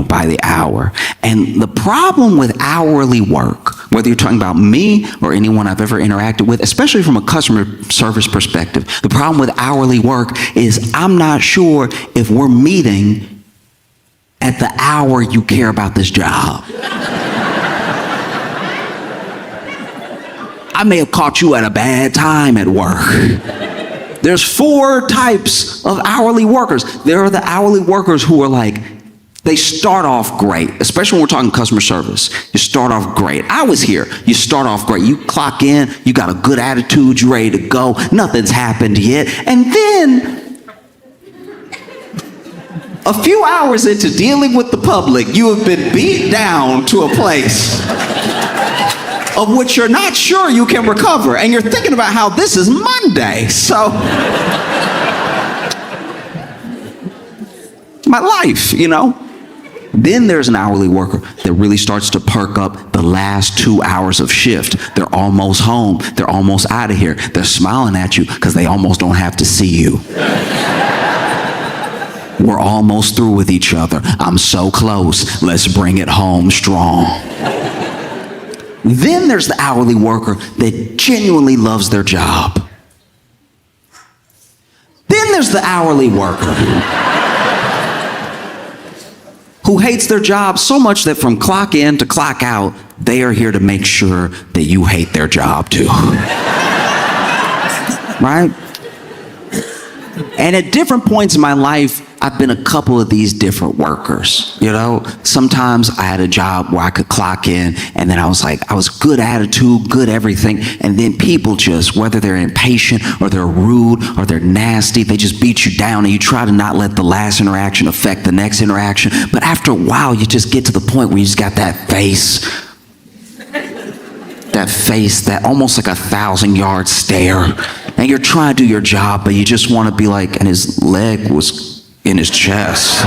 by the hour. And the problem with hourly work, whether you're talking about me or anyone I've ever interacted with, especially from a customer service perspective, the problem with hourly work is I'm not sure if we're meeting at the hour you care about this job. I may have caught you at a bad time at work. There's 4 types of hourly workers. There are the hourly workers who are they start off great, especially when we're talking customer service. You start off great. I was here. You start off great. You clock in, you got a good attitude, you're ready to go. Nothing's happened yet. And then, a few hours into dealing with the public, you have been beat down to a place of which you're not sure you can recover. And you're thinking about how this is Monday. So, my life, Then there's an hourly worker that really starts to perk up the last 2 hours of shift. They're almost home. They're almost out of here. They're smiling at you because they almost don't have to see you. We're almost through with each other. I'm so close. Let's bring it home strong. Then there's the hourly worker that genuinely loves their job. Then there's the hourly worker who hates their job so much that from clock in to clock out, they are here to make sure that you hate their job too. Right? And at different points in my life, I've been a couple of these different workers, Sometimes I had a job where I could clock in and then I was good attitude, good everything. And then people just, whether they're impatient or they're rude or they're nasty, they just beat you down and you try to not let the last interaction affect the next interaction. But after a while, you just get to the point where you just got that face, that almost like a 1,000-yard stare. And you're trying to do your job, but you just want to be and his leg was in his chest.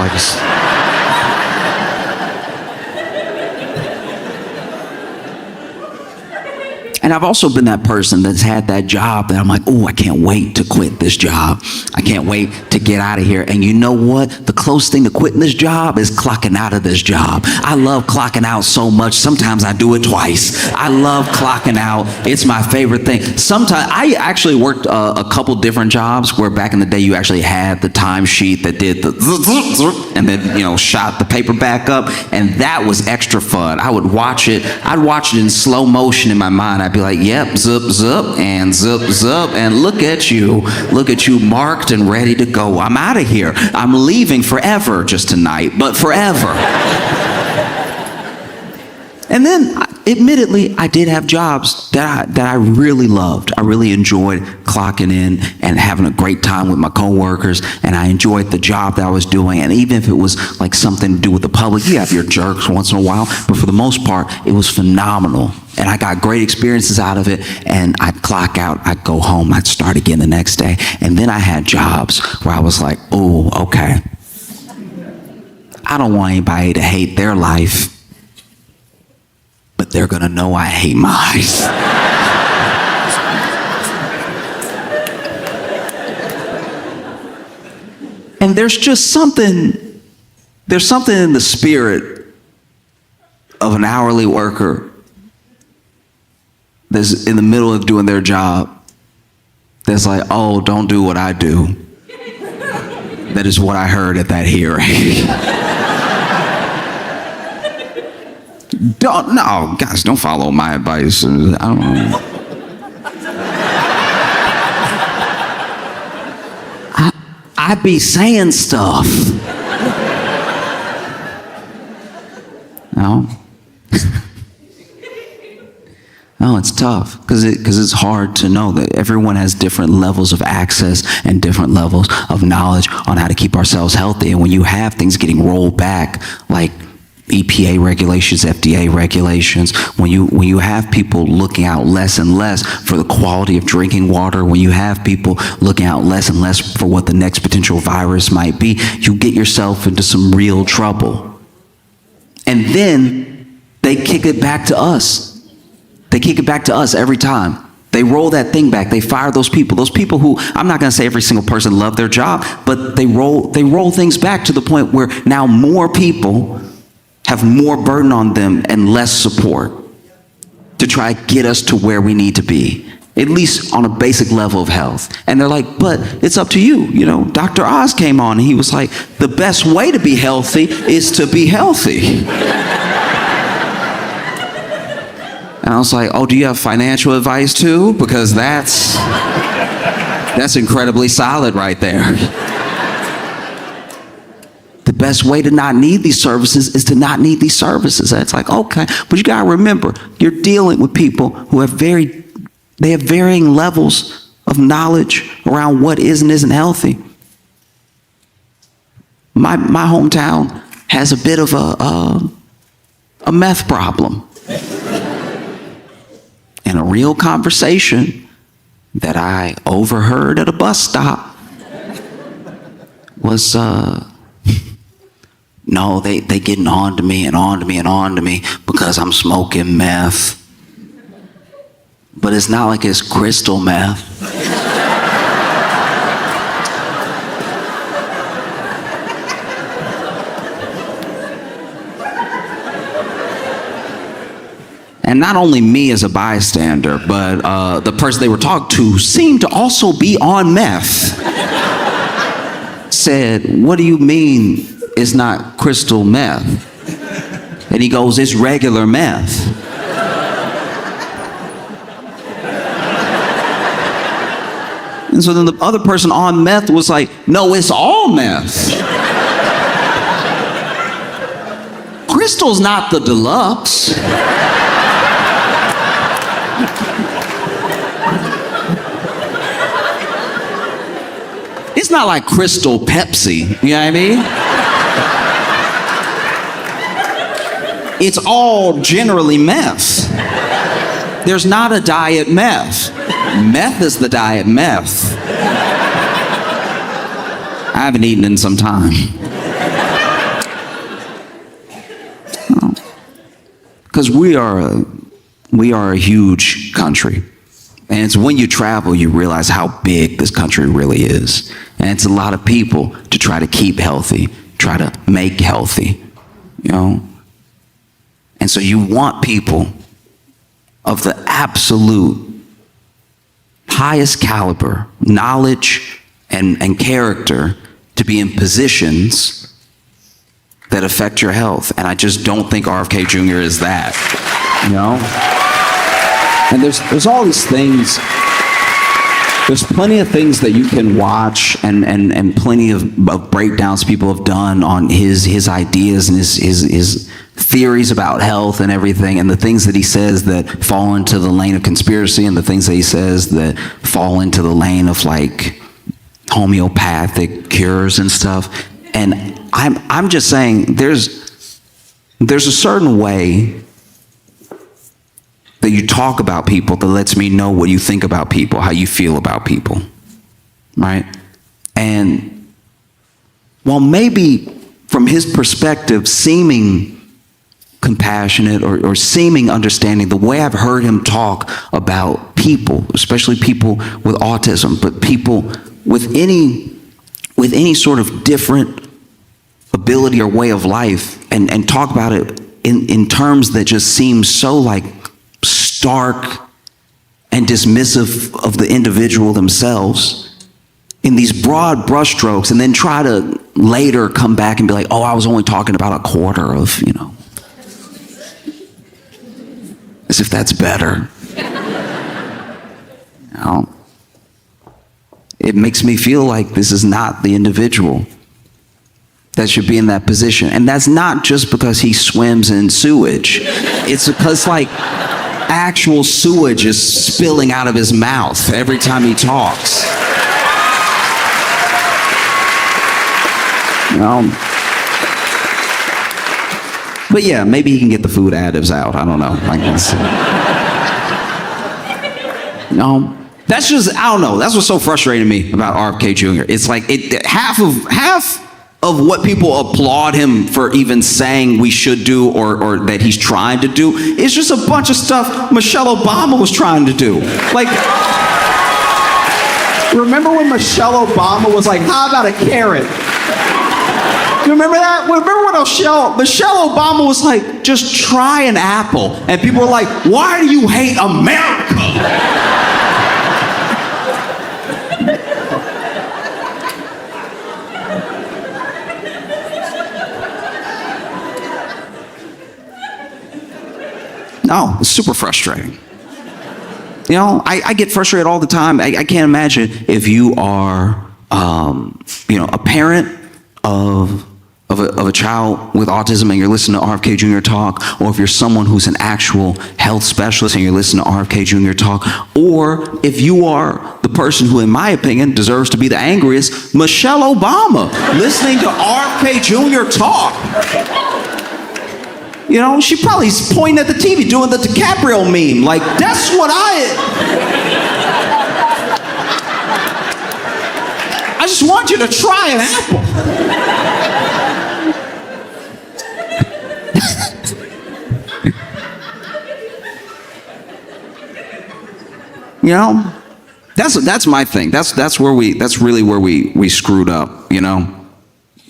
And I've also been that person that's had that job that I'm I can't wait to quit this job. I can't wait to get out of here. And you know what? The close thing to quitting this job is clocking out of this job. I love clocking out so much. Sometimes I do it twice. I love clocking out. It's my favorite thing. Sometimes I actually worked a couple different jobs where back in the day you actually had the timesheet that did the and then shot the paper back up, and that was extra fun. I would watch it. I'd watch it in slow motion in my mind. I'd be like, yep, zip, zip, and zip, zip, and look at you marked and ready to go. I'm out of here. I'm leaving forever, just tonight, but forever. And then, admittedly, I did have jobs that I really loved. I really enjoyed clocking in and having a great time with my coworkers, and I enjoyed the job that I was doing. And even if it was something to do with the public, you have your jerks once in a while, but for the most part, it was phenomenal. And I got great experiences out of it, and I'd clock out, I'd go home, I'd start again the next day. And then I had jobs where I was like, oh, okay. I don't want anybody to hate their life, but they're gonna know I hate mine. And there's something in the spirit of an hourly worker that's in the middle of doing their job that's like, oh, don't do what I do. That is what I heard at that hearing. Guys, don't follow my advice. I don't know. I be saying stuff. No. No, it's tough because it's hard to know that everyone has different levels of access and different levels of knowledge on how to keep ourselves healthy. And when you have things getting rolled back, like EPA regulations, FDA regulations, when you have people looking out less and less for the quality of drinking water, when you have people looking out less and less for what the next potential virus might be, you get yourself into some real trouble. And then they kick it back to us. They kick it back to us every time. They roll that thing back. They fire those people who, I'm not going to say every single person loved their job, but they roll things back to the point where now more people have more burden on them and less support to try to get us to where we need to be, at least on a basic level of health. And they're like, but it's up to you. You know, Dr. Oz came on and he was like, the best way to be healthy is to be healthy. And I was like, oh, do you have financial advice too? Because that's incredibly solid right there. The best way to not need these services is to not need these services. And it's like, okay, but you gotta remember, you're dealing with people who have varying levels of knowledge around what is and isn't healthy. My hometown has a bit of a meth problem. And a real conversation that I overheard at a bus stop was, no, they getting on to me because I'm smoking meth. But it's not like it's crystal meth. And not only me as a bystander, but the person they were talking to seemed to also be on meth. Said, what do you mean it's not crystal meth? And he goes, it's regular meth. And so then the other person on meth was like, no, it's all meth. Crystal's not the deluxe. It's not like Crystal Pepsi, you know what I mean? It's all generally meth. There's not a diet meth. Meth is the diet meth. I haven't eaten in some time. Because we are a huge country. And it's when you travel, you realize how big this country really is. And it's a lot of people to try to keep healthy, try to make healthy, you know? And so you want people of the absolute highest caliber, knowledge and character to be in positions that affect your health. And I just don't think RFK Jr. is that, you know? And there's all these things. There's plenty of things that you can watch and plenty of breakdowns people have done on his ideas and his theories about health and everything, and the things that he says that fall into the lane of conspiracy and the things that he says that fall into the lane of like homeopathic cures and stuff. And I'm just saying there's a certain way that you talk about people that lets me know what you think about people, how you feel about people, right? And while maybe from his perspective seeming compassionate or seeming understanding, the way I've heard him talk about people, especially people with autism, but people with any with any sort of different ability or way of life and talk about it in terms that just seem so like stark and dismissive of the individual themselves in these broad brushstrokes, and then try to later come back and be like, oh, I was only talking about a quarter of, as if that's better. It makes me feel like this is not the individual that should be in that position. And that's not just because he swims in sewage. It's because like actual sewage is spilling out of his mouth every time he talks. But yeah, maybe he can get the food additives out. I don't know. That's just, I don't know. That's what's so frustrating me about RFK Jr. It's like half of what people applaud him for even saying we should do or that he's trying to do is just a bunch of stuff Michelle Obama was trying to do. Like, remember when Michelle Obama was like, how about a carrot? You remember that? Remember when Michelle Obama was like, just try an apple. And people were like, why do you hate America? No, it's super frustrating. I get frustrated all the time. I can't imagine if you are, a parent of a child with autism and you're listening to RFK Jr. talk, or if you're someone who's an actual health specialist and you're listening to RFK Jr. talk, or if you are the person who, in my opinion, deserves to be the angriest, Michelle Obama, listening to RFK Jr. talk. She probably is pointing at the TV doing the DiCaprio meme. Like, that's what I just want you to try an apple. That's my thing. That's really where we screwed up,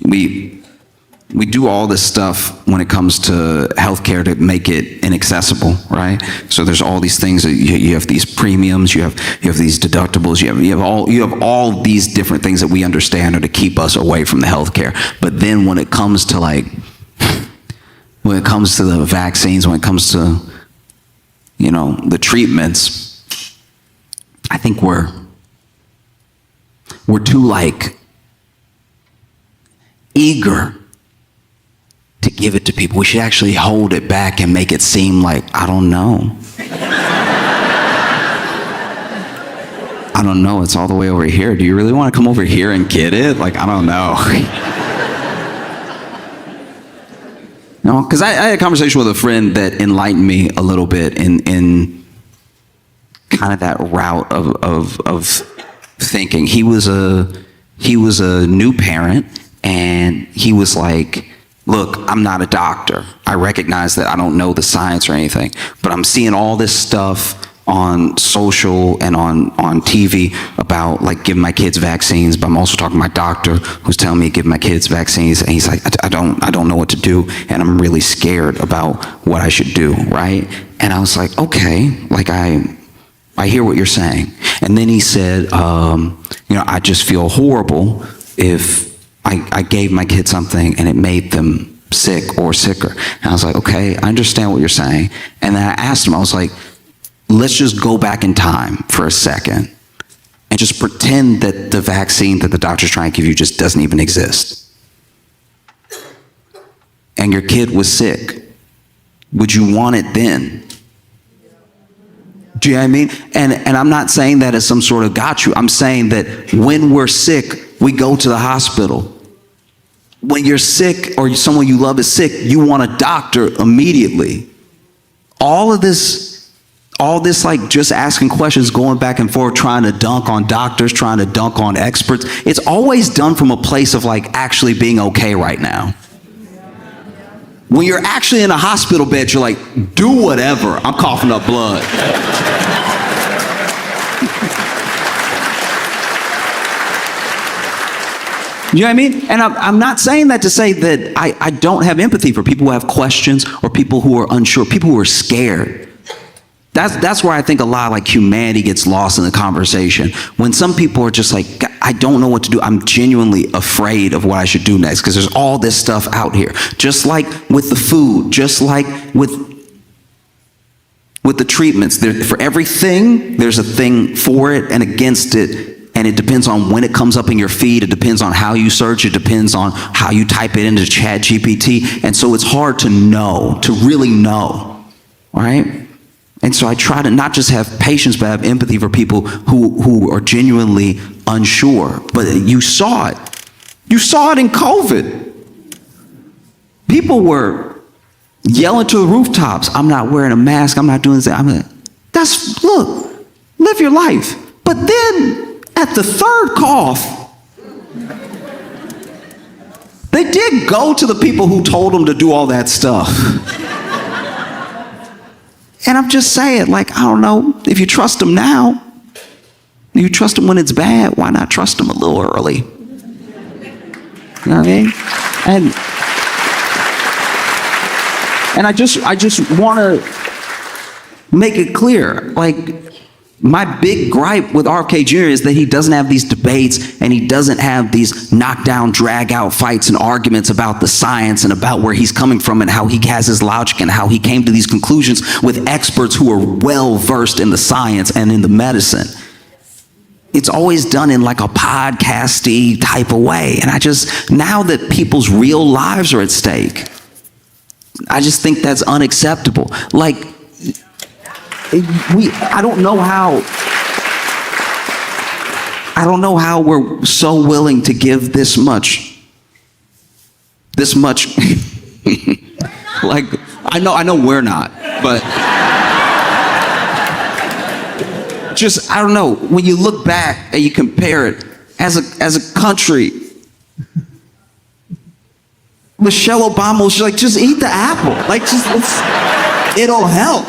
We do all this stuff when it comes to healthcare to make it inaccessible, right? So there's all these things that you have these premiums, you have these deductibles, you have all these different things that we understand are to keep us away from the healthcare. But then when it comes to the vaccines, when it comes to the treatments, I think we're too eager to give it to people. We should actually hold it back and make it seem like, I don't know, it's all the way over here. Do you really want to come over here and get it? Like, I don't know. No, because I had a conversation with a friend that enlightened me a little bit in kind of that route of thinking. He was a new parent, and he was like, look, I'm not a doctor. I recognize that I don't know the science or anything, but I'm seeing all this stuff on social and on TV about like giving my kids vaccines, but I'm also talking to my doctor who's telling me to give my kids vaccines, and he's like, I don't know what to do, and I'm really scared about what I should do, right? And I was like, okay, like I hear what you're saying. And then he said, I just feel horrible if I gave my kid something and it made them sick or sicker. And I was like, okay, I understand what you're saying. And then I asked him, I was like, let's just go back in time for a second and just pretend that the vaccine that the doctor's trying to give you just doesn't even exist. And your kid was sick. Would you want it then? Do you know what I mean? And I'm not saying that as some sort of got you. I'm saying that when we're sick, we go to the hospital. When you're sick or someone you love is sick, you want a doctor immediately. All this like just asking questions, going back and forth, trying to dunk on doctors, trying to dunk on experts. It's always done from a place of like actually being okay right now. When you're actually in a hospital bed, you're like, do whatever. I'm coughing up blood. You know what I mean? And I'm not saying that to say that I don't have empathy for people who have questions or people who are unsure, people who are scared. That's where I think a lot of like humanity gets lost in the conversation. When some people are just like, I don't know what to do. I'm genuinely afraid of what I should do next because there's all this stuff out here. Just like with the food, just like with the treatments. For everything, there's a thing for it and against it. And it depends on when it comes up in your feed. It depends on how you search. It depends on how you type it into ChatGPT. And so it's hard to know, to really know, right? And so I try to not just have patience, but have empathy for people who are genuinely unsure. But you saw it. You saw it in COVID. People were yelling to the rooftops, I'm not wearing a mask, I'm not doing this. Look, live your life. But then at the third cough, they did go to the people who told them to do all that stuff. And I'm just saying, like, I don't know, if you trust them now, you trust them when it's bad, why not trust them a little early? You know what I mean? And I just want to make it clear, like, my big gripe with RFK Jr. is that he doesn't have these debates and he doesn't have these knockdown, drag-out fights and arguments about the science and about where he's coming from and how he has his logic and how he came to these conclusions with experts who are well-versed in the science and in the medicine. It's always done in like a podcasty type of way. And now that people's real lives are at stake, I just think that's unacceptable. Like, I don't know how we're so willing to give this much like, I know we're not, but just, I don't know, when you look back and you compare it as a country, Michelle Obama was like, just eat the apple, like, it'll help.